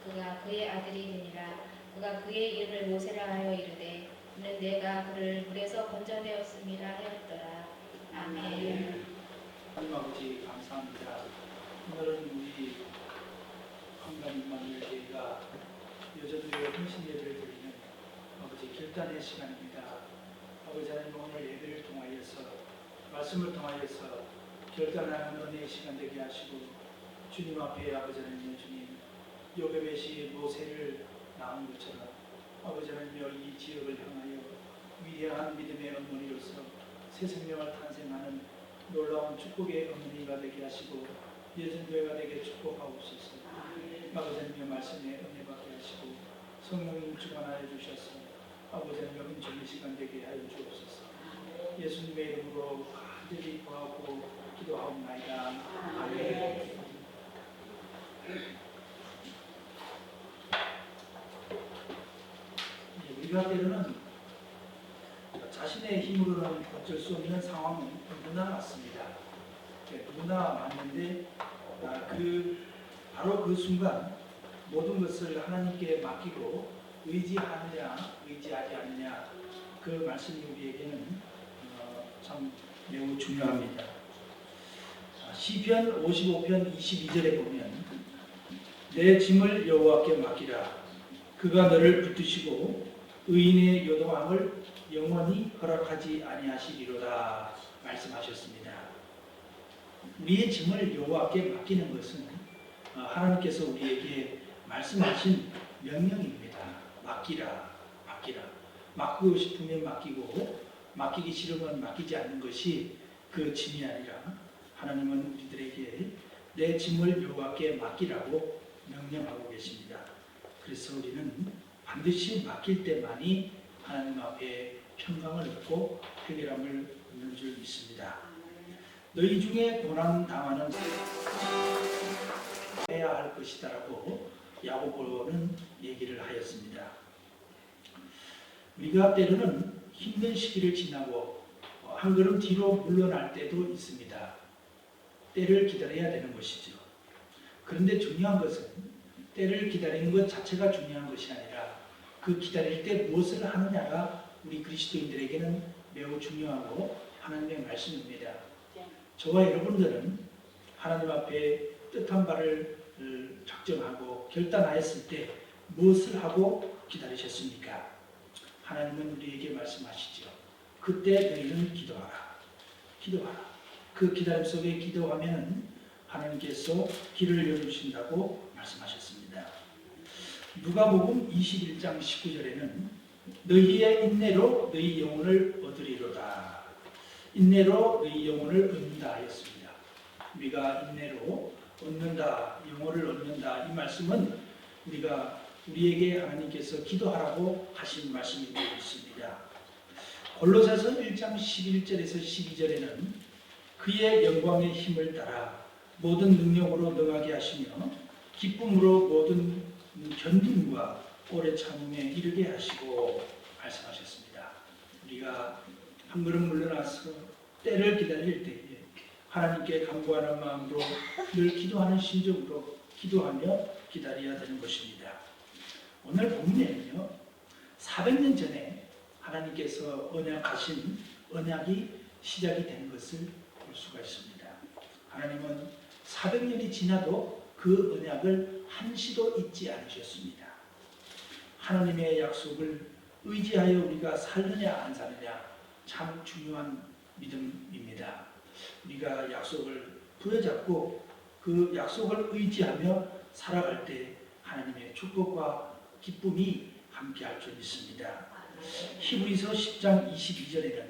그가 그의 아들이 되니라. 그가 그의 이름을 모세라 하여 이르되 이는 내가 그를 물에서 건져내었음이라 하였더라. 아멘. 하나님 아버지 감사합니다. 오늘은 우리 한가님만을 저희가 여자들의 헌신 예배를 드리는 아버지 결단의 시간입니다. 아버지 하나님 오늘 예배를 통하여서 말씀을 통하여서 결단하는 은혜의 시간 되게 하시고 주님 앞에 아버지 하나님 주님 요괴벳이 모세를 낳은 것처럼 아버지 하나님여 이 지역을 향하여 위대한 믿음의 어머니로서 새 생명을 탄생하는 놀라운 축복의 어머니가 되게 하시고 예전교회가 되게 축복하옵소서. 아버지 하나님여 말씀에 은혜 받게 하시고 성령님 주관하여 주셔서 아버지 하나님여 은총의 시간 되게 하여 주옵소서. 예수님의 이름으로 간절히 구하고 기도하옵나이다. 아멘. 우리가 때로는 자신의 힘으로는 어쩔 수 없는 상황은 누구나 맞습니다. 누구나 맞는데 바로 그 순간 모든 것을 하나님께 맡기고 의지하느냐 의지하지 않느냐 그 말씀이 우리에게는 참 매우 중요합니다. 시편 55편 22절에 보면 내 짐을 여호와께 맡기라 그가 너를 붙드시고 의인의 요동함을 영원히 허락하지 아니하시리로다 말씀하셨습니다. 우리의 짐을 여호와께 맡기는 것은 하나님께서 우리에게 말씀하신 명령입니다. 맡기라. 맡기고 싶으면 맡기고 맡기기 싫으면 맡기지 않는 것이 그 짐이 아니라 하나님은 우리들에게 내 짐을 여호와께 맡기라고 명령하고 계십니다. 그래서 우리는 반드시 맡길 때만이 하나님 앞에 평강을 얻고 해결함을 얻는 줄 믿습니다. 너희 중에 고난 당하는 해야 할 것이다라고 야고보는 얘기를 하였습니다. 우리가 때로는 힘든 시기를 지나고 한 걸음 뒤로 물러날 때도 있습니다. 때를 기다려야 되는 것이죠. 그런데 중요한 것은 때를 기다리는 것 자체가 중요한 것이 아니라 그 기다릴 때 무엇을 하느냐가 우리 그리스도인들에게는 매우 중요하고 하나님의 말씀입니다. 저와 여러분들은 하나님 앞에 뜻한 바를 작정하고 결단하였을 때 무엇을 하고 기다리셨습니까? 하나님은 우리에게 말씀하시죠. 그때 너희는 기도하라. 그 기다림 속에 기도하면 하나님께서 길을 열어주신다고 말씀하셨습니다. 누가복음 21장 19절에는 너희의 인내로 너희 영혼을 얻으리로다. 인내로 너희 영혼을 얻는다 하였습니다. 우리가 인내로 얻는다, 영혼을 얻는다. 이 말씀은 우리에게 하나님께서 기도하라고 하신 말씀이 되어 있습니다. 골로새서 1장 11절에서 12절에는 그의 영광의 힘을 따라 모든 능력으로 능하게 하시며 기쁨으로 모든 견딤과 오래 참음에 이르게 하시고 말씀하셨습니다. 우리가 한 걸음 물러나서 때를 기다릴 때에 하나님께 간구하는 마음으로 늘 기도하는 심정으로 기도하며 기다려야 되는 것입니다. 오늘 본문에는요, 400년 전에 하나님께서 언약하신 언약이 시작이 된 것을 볼 수가 있습니다. 하나님은 400년이 지나도 그 언약을 한시도 잊지 않으셨습니다. 하나님의 약속을 의지하여 우리가 살느냐 안 사느냐 참 중요한 믿음입니다. 우리가 약속을 부여잡고 그 약속을 의지하며 살아갈 때 하나님의 축복과 기쁨이 함께할 줄 믿습니다. 히브리서 10장 22절에는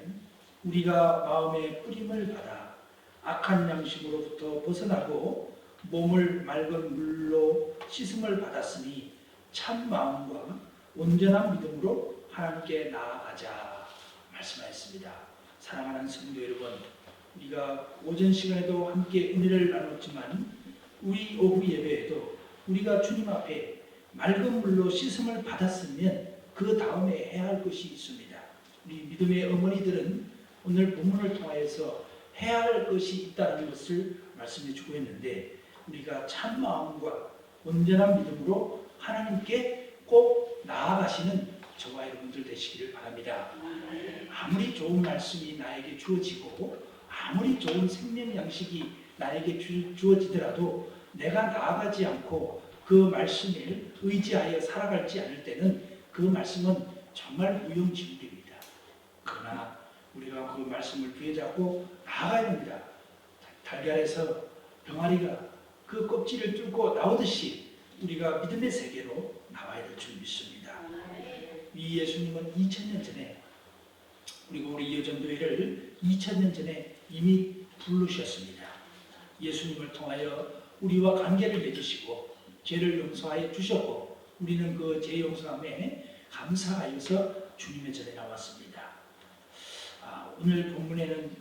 우리가 마음의 뿌림을 받아 악한 양식으로부터 벗어나고 몸을 맑은 물로 씻음을 받았으니 참 마음과 온전한 믿음으로 하나님께 나아가자 말씀하였습니다. 사랑하는 성도 여러분, 우리가 오전 시간에도 함께 은혜를 나눴지만 우리 오후 예배에도 우리가 주님 앞에 맑은 물로 씻음을 받았으면 그 다음에 해야 할 것이 있습니다. 우리 믿음의 어머니들은 오늘 본문을 통하여서 해야 할 것이 있다는 것을 말씀해 주고 있는데, 우리가 참 마음과 온전한 믿음으로 하나님께 꼭 나아가시는 저와 여러분들 되시기를 바랍니다. 아무리 좋은 말씀이 나에게 주어지고 아무리 좋은 생명 양식이 나에게 주어지더라도 내가 나아가지 않고 그 말씀을 의지하여 살아가지 않을 때는 그 말씀은 정말 무용지물입니다. 그러나 우리가 그 말씀을 부여잡고 나아가야 합니다. 달걀에서 병아리가 그 껍질을 뚫고 나오듯이 우리가 믿음의 세계로 나와야 될 줄 믿습니다. 이 예수님은 2000년 전에, 그리고 우리 여전도회를 2000년 전에 이미 부르셨습니다. 예수님을 통하여 우리와 관계를 맺으시고 죄를 용서하여 주셨고 우리는 그 죄 용서함에 감사하여서 주님의 전에 나왔습니다. 오늘 본문에는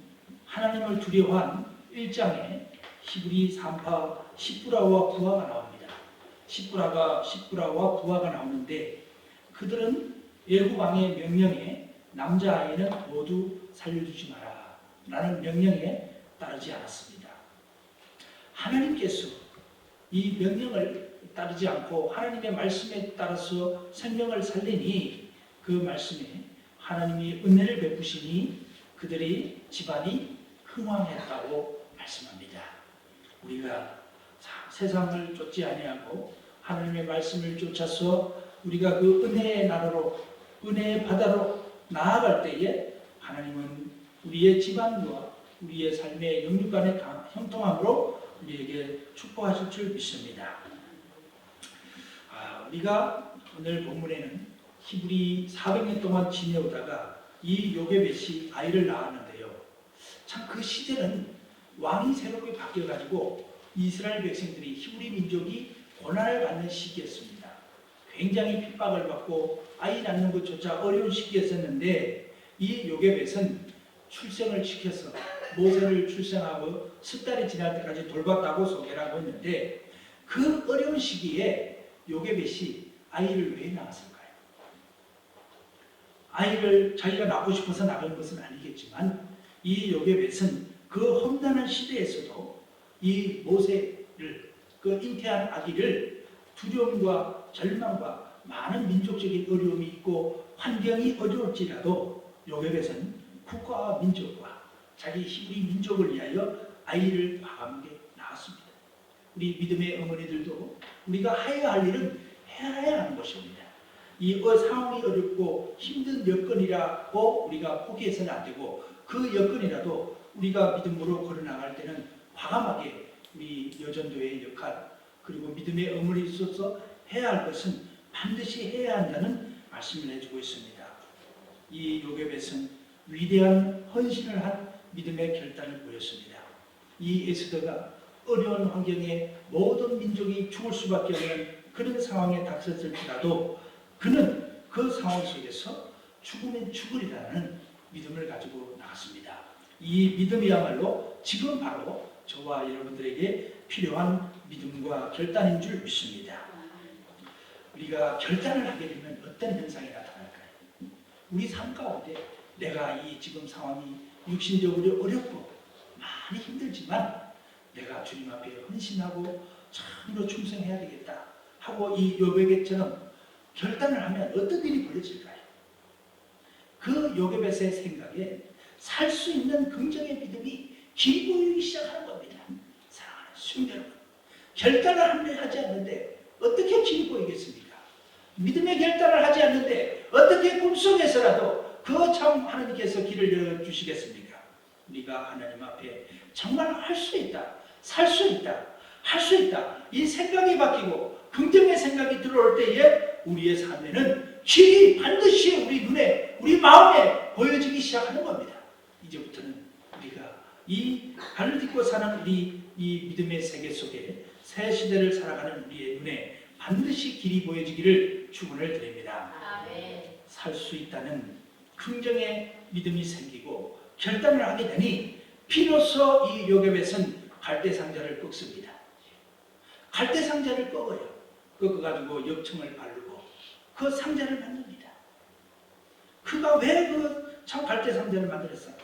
하나님을 두려워한 1장에 히브리 3파 십부라와 부하가 나옵니다. 십부라와 부하가 나오는데 그들은 애굽왕의 명령에 남자아이는 모두 살려주지 마라 라는 명령에 따르지 않았습니다. 하나님께서 이 명령을 따르지 않고 하나님의 말씀에 따라서 생명을 살리니 그 말씀에 하나님이 은혜를 베푸시니 그들이 집안이 흥왕했다고 말씀합니다. 우리가 세상을 쫓지 아니하고 하나님의 말씀을 쫓아서 우리가 그 은혜의 나라로, 은혜의 바다로 나아갈 때에 하나님은 우리의 집안과 우리의 삶의 영육 간의 형통함으로 우리에게 축복하실 줄 믿습니다. 우리가 오늘 본문에는 히브리 400년 동안 지내오다가 이 요게벳이 아이를 낳았는데요. 참 그 시대는 왕이 새롭게 바뀌어가지고 이스라엘 백성들이, 히브리 민족이 고난을 받는 시기였습니다. 굉장히 핍박을 받고 아이 낳는 것조차 어려운 시기였었는데 이 요게벳은 출생을 시켜서 모세를 출생하고 10달이 지날 때까지 돌봤다고 소개를 하고 있는데 그 어려운 시기에 요게벳이 아이를 왜 낳았을까요? 아이를 자기가 낳고 싶어서 낳은 것은 아니겠지만 이 요게벳은 그 험난한 시대에서도 이 모세를, 그 잉태한 아기를 두려움과 절망과 많은 민족적인 어려움이 있고 환경이 어려울지라도 요게벳은 국가와 민족과 자기 히브리 민족을 위하여 아이를 과감하게 낳았습니다. 우리 믿음의 어머니들도 우리가 해야 할 일은 해야 하는 것입니다. 이 상황이 어렵고 힘든 여건이라고 우리가 포기해서는 안 되고 그 여건이라도 우리가 믿음으로 걸어나갈 때는 과감하게 우리 여전도의 역할, 그리고 믿음의 어머니로서 해야 할 것은 반드시 해야 한다는 말씀을 해주고 있습니다. 이 요게벳은 위대한 헌신을 한 믿음의 결단을 보였습니다. 이 에스더가 어려운 환경에 모든 민족이 죽을 수밖에 없는 그런 상황에 닥쳤을지라도 그는 그 상황 속에서 죽으면 죽으리라는 믿음을 가지고 나갔습니다. 이 믿음이야말로 지금 바로 저와 여러분들에게 필요한 믿음과 결단인 줄 믿습니다. 우리가 결단을 하게 되면 어떤 현상이 나타날까요? 우리 삶 가운데 내가 이 지금 상황이 육신적으로 어렵고 많이 힘들지만 내가 주님 앞에 헌신하고 참으로 충성해야 되겠다 하고 이 요백처럼 결단을 하면 어떤 일이 벌어질까요? 그 요게벳의 생각에 살 수 있는 긍정의 믿음이 길이 보이기 시작하는 겁니다. 사랑하는 성도 여러분, 결단을 하지 않는데 어떻게 길이 보이겠습니까? 믿음의 결단을 하지 않는데 어떻게 꿈속에서라도 그 참 하나님께서 길을 열어주시겠습니까? 우리가 하나님 앞에 정말 할 수 있다, 살 수 있다, 할 수 있다, 이 생각이 바뀌고 긍정의 생각이 들어올 때에 우리의 삶에는 길이 반드시 우리 눈에, 우리 마음에 보여지기 시작하는 겁니다. 이제부터는 우리가 이 발을 딛고 사는 우리 이 믿음의 세계 속에 새 시대를 살아가는 우리의 눈에 반드시 길이 보여지기를 축원을 드립니다. 살 수 있다는 긍정의 믿음이 생기고 결단을 하게 되니 비로소 이 요게벳은 갈대 상자를 꺾습니다. 갈대 상자를 꺾어요. 꺾어가지고 역청을 바르고 그 상자를 만듭니다. 그가 왜 그 참 갈대 상자를 만들었어요?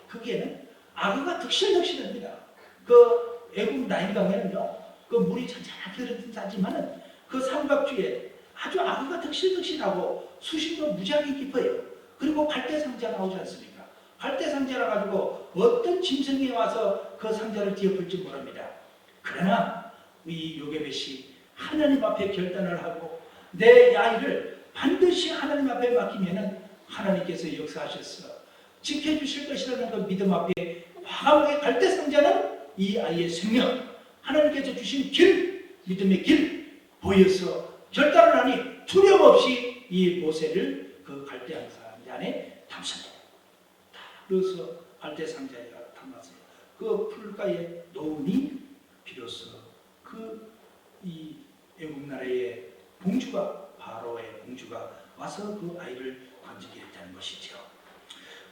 거기에는 악어가 득실득실합니다. 그 애국 나일강에는요, 그 물이 잔잔하게 흐르듯하지만은 그 삼각주에 아주 악어가 득실득실하고 수심도 무지하게 깊어요. 그리고 갈대 상자 나오지 않습니까? 갈대 상자라 가지고 어떤 짐승이 와서 그 상자를 뒤엎을지 모릅니다. 그러나 이 요게벳이 하나님 앞에 결단을 하고 내 아이를 반드시 하나님 앞에 맡기면은 하나님께서 역사하셔서 지켜주실 것이라는 그 믿음 앞에 과감하게 갈대 상자는 이 아이의 생명, 하나님께서 주신 길, 믿음의 길 보여서 결단을 하니 두려움 없이 이 모세를 그 갈대 상자 안에 담습니다. 다 넣어서 갈대 상자에 담아서 그 풀가에 놓으니 비로소 그 이 애국 나라의 공주가, 바로의 공주가 와서 그 아이를 건지게 했다는 것이죠.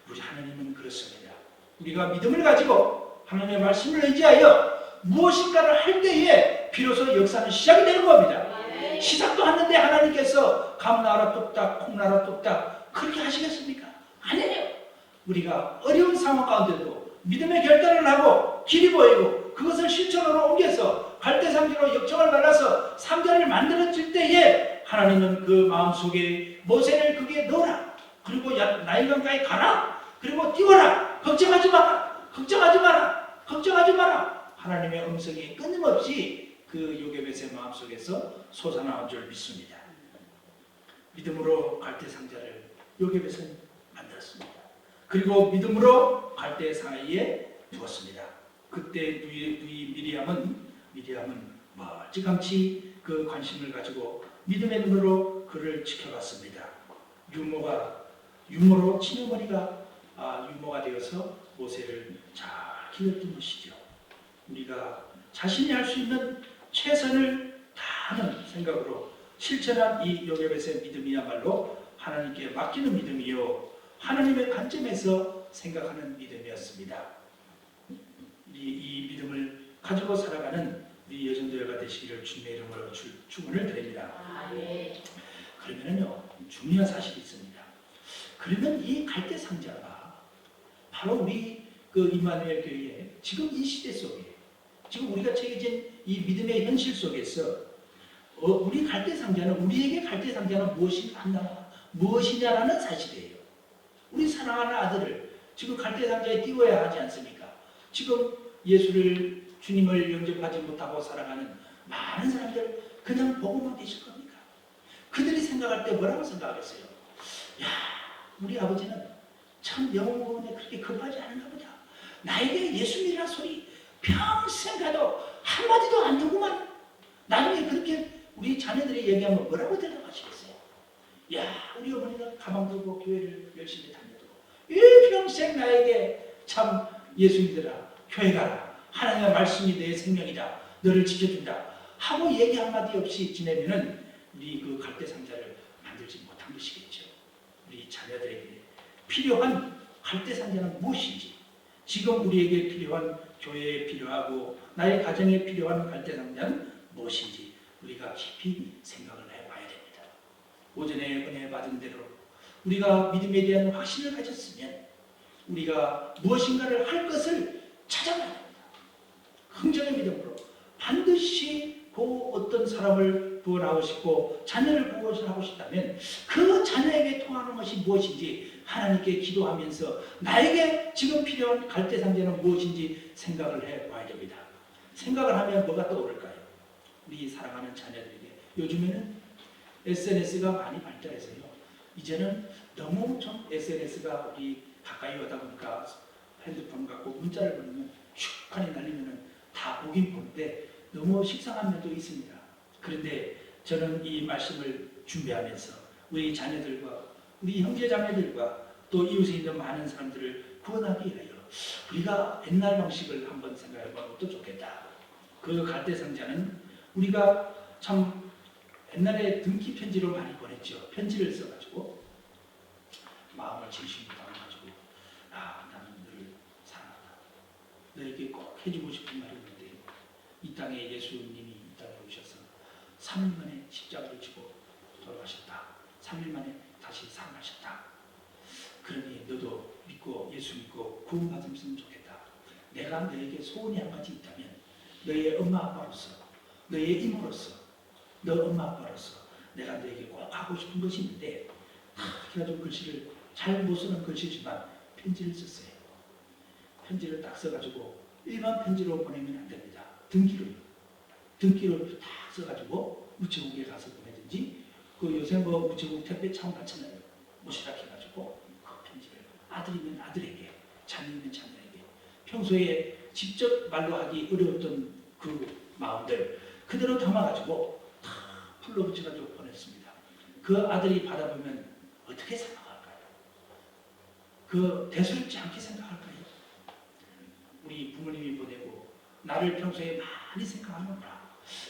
우리 하나님은 그렇습니다. 우리가 믿음을 가지고 하나님의 말씀을 의지하여 무엇인가를 할 때에 비로소 역사는 시작이 되는 겁니다. 시작도 하는데 하나님께서 감나라 뚝딱 콩나라 뚝딱 그렇게 하시겠습니까? 아니에요. 우리가 어려운 상황 가운데도 믿음의 결단을 하고 길이 보이고 그것을 실천으로 옮겨서 갈대상자로 역청을 발라서 상자를 만들어질 때에 하나님은 그 마음속에 모세를 거기에 넣어라. 그리고 나일강가에 가라. 그리고 뛰어라. 걱정하지 마라. 걱정하지 마라. 걱정하지 마라. 하나님의 음성이 끊임없이 그 요게벳의 마음속에서 솟아나온 줄 믿습니다. 믿음으로 갈대 상자를 요게벳은 만들었습니다. 그리고 믿음으로 갈대 사이에 두었습니다. 그때 누이 미리암은 멀찌감치 그 관심을 가지고 믿음의 눈으로 그를 지켜봤습니다. 유모로 친어머니가 유모가 되어서 모세를 잘 기르던 것이죠. 우리가 자신이 할 수 있는 최선을 다하는 생각으로 실천한 이 요게벳의 믿음이야말로 하나님께 맡기는 믿음이요 하나님의 관점에서 생각하는 믿음이었습니다. 이 믿음을 가지고 살아가는 우리 여성들과 되시기를 주님의 이름으로 축원을 드립니다. 그러면요 중요한 사실이 있습니다. 그러면 이 갈대 상자가 바로 우리 그 임마누엘 교회에 지금 이 시대 속에 지금 우리가 처해진 이 믿음의 현실 속에서 우리 갈대 상자는 우리에게 갈대 상자는 무엇이냐라는 사실이에요. 우리 사랑하는 아들을 지금 갈대 상자에 띄워야 하지 않습니까? 지금 예수를 주님을 영접하지 못하고 살아가는 많은 사람들 그냥 보고만 계실 겁니까? 그들이 생각할 때 뭐라고 생각하겠어요? 야, 우리 아버지는 참 영혼 구원에 그렇게 급하지 않은가 보다. 나에게 예수님이라는 소리 평생 가도 한마디도 안 듣고만 나중에 그렇게 우리 자녀들이 얘기하면 뭐라고 대답하시겠어요? 야, 우리 어머니는 가방 들고 교회를 열심히 다녀도 일평생 나에게 참 예수 믿으라, 교회 가라, 하나님의 말씀이 내 생명이다, 너를 지켜준다 하고 얘기 한마디 없이 지내면은 우리 그 갈대 상자를 만들지 못한 것이겠죠. 우리 자녀들에게 필요한 갈대상자는 무엇인지, 지금 우리에게 필요한 교회에 필요하고 나의 가정에 필요한 갈대상자는 무엇인지 우리가 깊이 생각을 해봐야 됩니다. 오전에 은혜 받은 대로 우리가 믿음에 대한 확신을 가졌으면 우리가 무엇인가를 할 것을 찾아가야 됩니다. 긍정의 믿음으로 반드시 그 어떤 사람을 구원하고 싶고 자녀를 구원하고 싶다면 그 자녀에게 통하는 것이 무엇인지 하나님께 기도하면서 나에게 지금 필요한 갈대상자는 무엇인지 생각을 해봐야 됩니다. 생각을 하면 뭐가 떠오를까요? 우리 사랑하는 자녀들에게 요즘에는 SNS가 많이 발달해서요. 이제는 너무 좀 SNS가 우리 가까이 오다 보니까 핸드폰 갖고 문자를 보내면 슉 하니 날리면 다 보긴 보는데 너무 식상한 면도 있습니다. 그런데 저는 이 말씀을 준비하면서 우리 자녀들과 우리 형제 자매들과 또 이웃에 있는 많은 사람들을 구원하기 위하여 우리가 옛날 방식을 한번 생각해 보는 것도 좋겠다. 그 갈대상자는 우리가 참 옛날에 등기 편지로 많이 보냈죠. 편지를 써가지고 마음을 진심으로 담아가지고 나는 너를 사랑한다. 너에게 꼭 해주고 싶은 말이 있는데 이 땅에 예수님이 이 땅에 오셔서 3일 만에 십자가를 지고 돌아가셨다. 3일 만에 다시 살아나셨다. 그러니 너도 믿고 예수 믿고 구원받으면 좋겠다. 내가 너에게 소원이 한 가지 있다면 너의 엄마 아빠로서 너의 이모로서 너 엄마 아빠로서 내가 너에게 꼭 하고 싶은 것이 있는데 그래가지고 글씨를 잘 못 쓰는 글씨지만 편지를 썼어요. 편지를 딱 써가지고 일반 편지로 보내면 안 됩니다. 등기로 딱 써가지고 우체국에 가서 보내든지 그 요새 뭐 우체국 택배 참 많잖아요. 뭐 시작해가지고 그 편지를 아들이면 아들에게 자녀이면 자녀에게 평소에 직접 말로 하기 어려웠던 그 마음들 그대로 담아가지고 다 풀로 붙여가지고 보냈습니다. 그 아들이 받아보면 어떻게 생각할까요? 그 대수롭지 않게 생각할까요? 우리 부모님이 보내고 나를 평소에 많이 생각하는구나.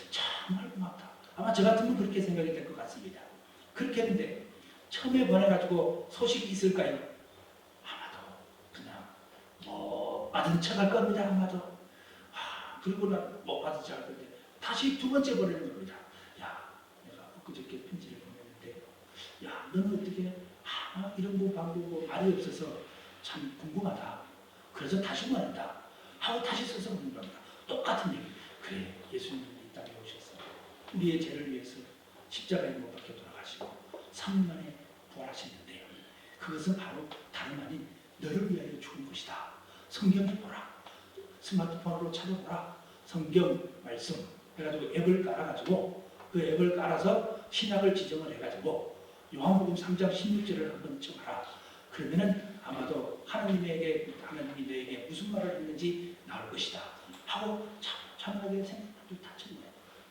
정말 고맙다. 아마 저 같으면 그렇게 생각이 될 것 같습니다. 그렇게 했는데 처음에 보내가지고 소식이 있을까요? 아마도 그냥 뭐 받은 척 할 겁니다. 아마도. 그리고 난 못 받은 척 할 건데 다시 두 번째 보내는 겁니다. 야, 내가 엊그저께 편지를 보냈는데 야, 너는 어떻게 이런 거 방법고 말이 없어서 참 궁금하다. 그래서 다시 보낸다. 하고 다시 써서 보는 겁니다. 똑같은 얘기. 그래, 예수님이 이 땅에 오셔서 우리의 죄를 위해서 십자가에 못 박혀 돌아가시고 3일 만에 부활하셨는데요. 그것은 바로 다름 아닌 너를 위하여 죽은 것이다. 성경을 보라. 스마트폰으로 찾아보라. 성경 말씀 해가지고 앱을 깔아가지고 그 앱을 깔아서 신약을 지정을 해가지고 요한복음 3장 16절을 한번 쳐봐라. 그러면은 아마도 하나님이 너에게 무슨 말을 했는지 나올 것이다. 하고 참하게 생각도 다 쳐보아요.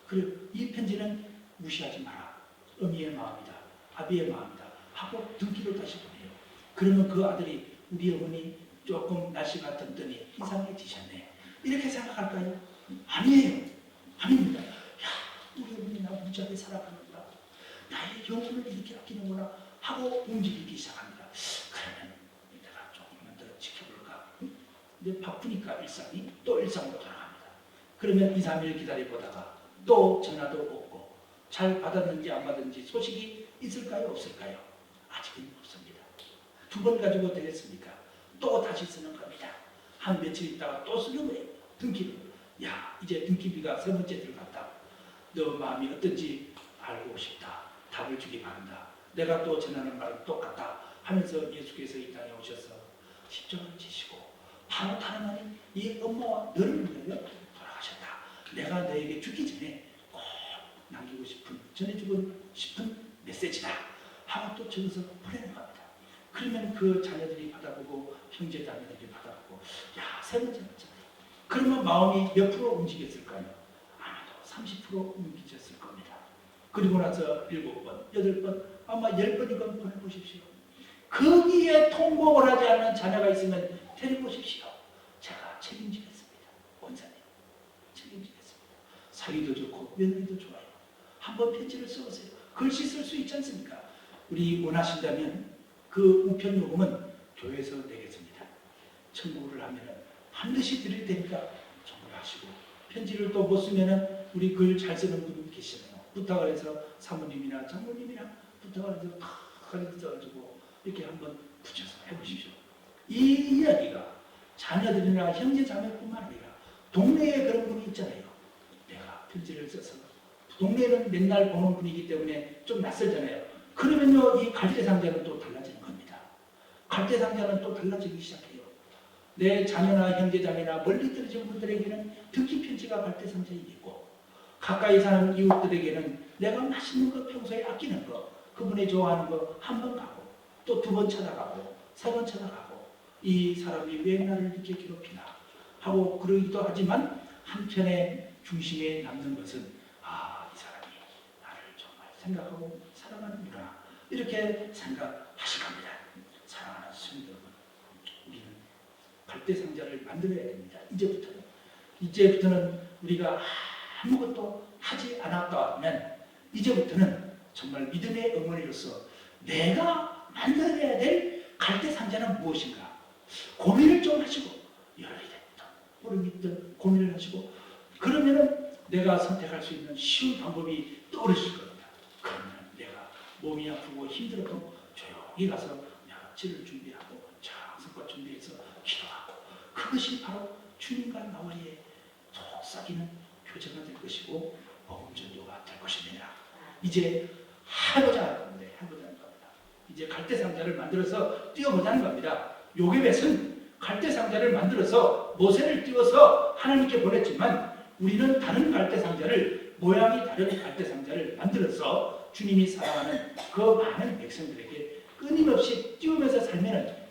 그리고 이 편지는 무시하지 마라. 어미의 마음이다. 아비의 마음이다. 하고 등기로 다시 보내요. 그러면 그 아들이 우리 어머니 조금 날씨가 덥더니 이상해지셨네. 이렇게 생각할까요? 아니에요. 아닙니다. 야, 우리 어머니 나 무지하게 살아가는구나. 나의 영혼을 이렇게 아끼는구나 하고 움직이기 시작합니다. 그러면 내가 조금만 더 지켜볼까? 근데 바쁘니까 일상이 또 일상으로 돌아갑니다. 그러면 2, 3일 기다려보다가 또 전화도 없고 잘 받았는지 안 받았는지 소식이 있을까요? 없을까요? 아직은 없습니다. 2번 가지고 되겠습니까? 또 다시 쓰는 겁니다. 한 며칠 있다가 또 쓰는 거예요. 등기를. 야, 이제 등기비가 3번째 들어갔다. 너 마음이 어떤지 알고 싶다. 답을 주기 바란다. 내가 또 전하는 말은 똑같다 하면서 예수께서 이 땅에 오셔서 십자가를 지시고 바로 다른 아닌 이 엄마와 너를 위하여 돌아가셨다. 내가 너에게 죽기 전에 꼭 남기고 싶은 전해주고 싶은 메시지다 하고 또 적어서 보내는 겁니다. 그러면 그 자녀들이 받아보고 형제 자매들이 받아보고 야, 3번째 받잖아요. 그러면 마음이 몇 프로 움직였을까요? 아마도 30% 움직였을 겁니다. 그리고 나서 7번, 8번, 아마 10번이건 보내보십시오. 거기에 통곡을 하지 않는 자녀가 있으면 데려보십시오. 제가 책임지겠습니다. 원사님, 책임지겠습니다. 사위도 좋고 며느리도 좋아요. 한번 편지를 써보세요. 글씨 쓸 수 있지 않습니까? 우리 원하신다면 그 우편 요금은 교회에서 내겠습니다. 청구를 하면은 반드시 드릴 테니까 청구를 하시고, 편지를 또 못 쓰면은 우리 글 잘 쓰는 분이 계시잖아요. 부탁을 해서 사모님이나 장모님이나 부탁을 해서 탁 써가지고 이렇게 한번 붙여서 해보십시오. 이 이야기가 자녀들이나 형제 자매뿐만 아니라 동네에 그런 분이 있잖아요. 내가 편지를 써서, 동네는 맨날 보는 분이기 때문에 좀 낯설잖아요. 그러면요, 이 갈대상자는 또 달라지는 겁니다. 갈대상자는 또 달라지기 시작해요. 내 자녀나 형제자매나 멀리 떨어진 분들에게는 듣기 편지가 갈대상자이겠고, 가까이 사는 이웃들에게는 내가 맛있는 거, 평소에 아끼는 거, 그분이 좋아하는 거 한 번 가고, 또 두 번 찾아가고, 세 번 찾아가고, 이 사람이 왜 나를 이렇게 괴롭히나 하고 그러기도 하지만, 한편에 중심에 남는 것은 이 사람이 나를 정말 생각하고 사랑하는구나, 이렇게 생각하실 겁니다. 사랑하는 성도 여러분, 우리는 갈대상자를 만들어야 됩니다. 이제부터는 우리가 아무것도 하지 않았다면, 이제부터는 정말 믿음의 어머니로서 내가 만들어야 될 갈대상자는 무엇인가 고민을 좀 하시고, 열이 됐든 얼음이 있든 고민을 하시고, 그러면은 내가 선택할 수 있는 쉬운 방법이 떠오르실 겁니다. 그러면 내가 몸이 아프고 힘들어도 조용히 가서 며칠을 준비하고 장성과 준비해서 기도하고, 그것이 바로 주님과 나와의 속삭이는 교제가 될 것이고 복음전도가 될 것입니다. 이제 해보자는 겁니다. 이제 갈대상자를 만들어서 띄워보자는 겁니다. 요괴벳은 갈대상자를 만들어서 모세를 띄워서 하나님께 보냈지만, 우리는 다른 갈대상자를, 모양이 다른 갈대상자를 만들어서 주님이 사랑하는 그 많은 백성들에게 끊임없이 띄우면서 살면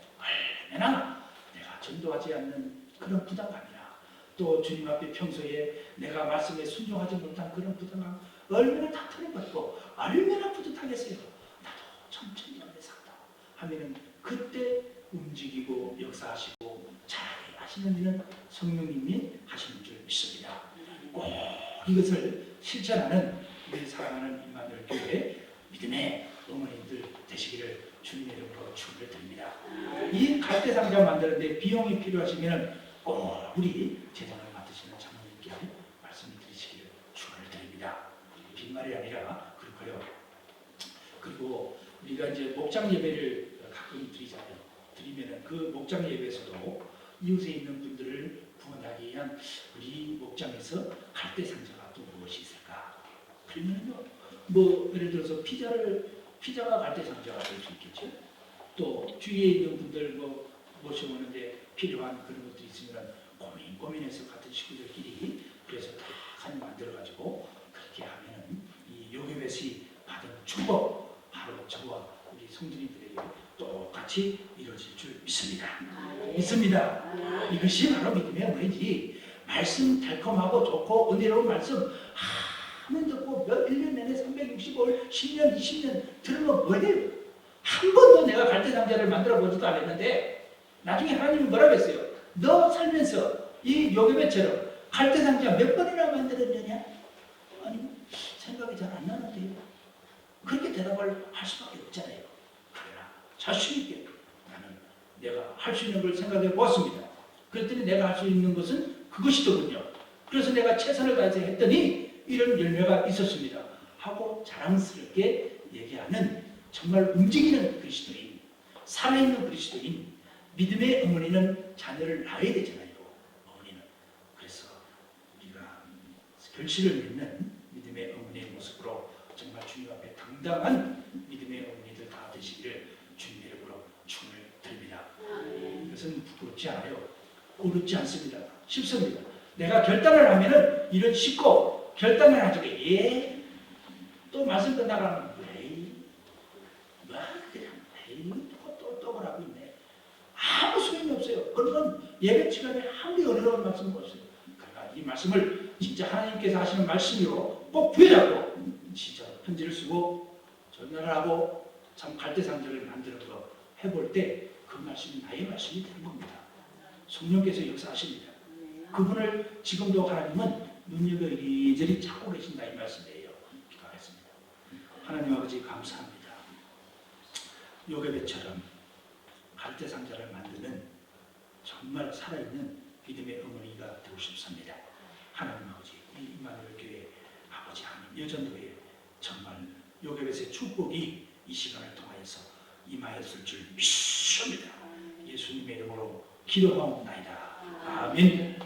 얼마나 내가 전도하지 않는 그런 부담감이나, 또 주님 앞에 평소에 내가 말씀에 순종하지 못한 그런 부담감 얼마나 다 털어버리고 얼마나 뿌듯하겠어요. 나도 천천히 오래 산다 하면은 그때 움직이고 역사하시고 잘하게 하시는 일은 성령님이 하시는 줄 믿습니다. 꼭 이것을 실천하는 우리 사랑하는 임마누엘 교회 믿음의 어머님들 되시기를 주님의 이름으로 축원을 드립니다. 이 갈대상자 만드는데 비용이 필요하시면 꼭 우리 재단을 맡으시는 장로님께 말씀을 드리시기를 축원을 드립니다. 빈말이 아니라 그렇고요. 그리고 우리가 이제 목장 예배를 가끔 드리잖아요. 드리면은 그 목장 예배에서도 이웃에 있는 분들을 구원하기 위한 우리 목장에서 갈대상자가 또 무엇이 있을까? 그러면요, 뭐 예를 들어서 피자가 갈대상자가 될 수 있겠죠. 또 주위에 있는 분들 뭐 모셔오는데 필요한 그런 것들이 있으면 고민해서 같은 식구들끼리 그래서 다 한 만들어가지고 그렇게 하면은 이 요괴벳이 받은 축복, 바로 저와 우리 성도님들에게 똑같이 이루어질 줄 믿습니다. 믿습니다. 이것이 바로 믿음의 어머니지. 말씀 달콤하고 좋고 은혜로운 말씀 하면 듣고 1년 내내 365일 10년 20년 들으면 뭐해요? 한 번도 내가 갈대상자를 만들어 보지도 않았는데 나중에 하나님이 뭐라고 했어요? 너 살면서 이 요괴벳처럼 갈대상자 몇 번이나 만들었느냐? 아니, 생각이 잘 안 나는데요. 그렇게 대답을 할 수밖에 없잖아요. 그러나 자신 있게 나는 내가 할 수 있는 걸 생각해 보았습니다. 그랬더니 내가 할 수 있는 것은 그것이더군요. 그래서 내가 최선을 다해서 했더니 이런 열매가 있었습니다 하고 자랑스럽게 얘기하는 정말 움직이는 그리스도인, 살아있는 그리스도인, 믿음의 어머니는 자녀를 낳아야 되잖아요. 어머니는. 그래서 우리가 결실을 맺는 믿음의 어머니의 모습으로 정말 주님 앞에 당당한 믿음의 어머니들 다 되시기를 주님의 이름으로 축원을 드립니다. 이것은 부끄럽지 않아요. 어렵지 않습니다. 쉽습니다. 내가 결단을 하면은 이런 쉽고, 결단을 하지고 또 말씀 끝나가면 또 하고 있네. 아무 소용이 없어요. 그러면 예배 시간에 아무리 어려운 말씀은 없어요. 그러나 이 말씀을 진짜 하나님께서 하시는 말씀으로 꼭 부여잡고 진짜 편지를 쓰고 전달을 하고 참 갈대상자를 만들어서 해볼 때 그 말씀이 나의 말씀이 되는 겁니다. 성령께서 역사하십니다. 그분을 지금도 하나님은 눈여겨 이리저리 찾고 계신다 이 말씀이에요. 기도하겠습니다. 하나님 아버지 감사합니다. 요괴벳처럼 갈대상자를 만드는 정말 살아있는 믿음의 어머니가 되고 싶습니다. 하나님 아버지, 이 임마누엘 교회 아버지 하나님 여전도에 정말 요괴벳의 축복이 이 시간을 통하여서 임하였을 줄 믿습니다. 예수님의 이름으로 기도하옵나이다. 아멘.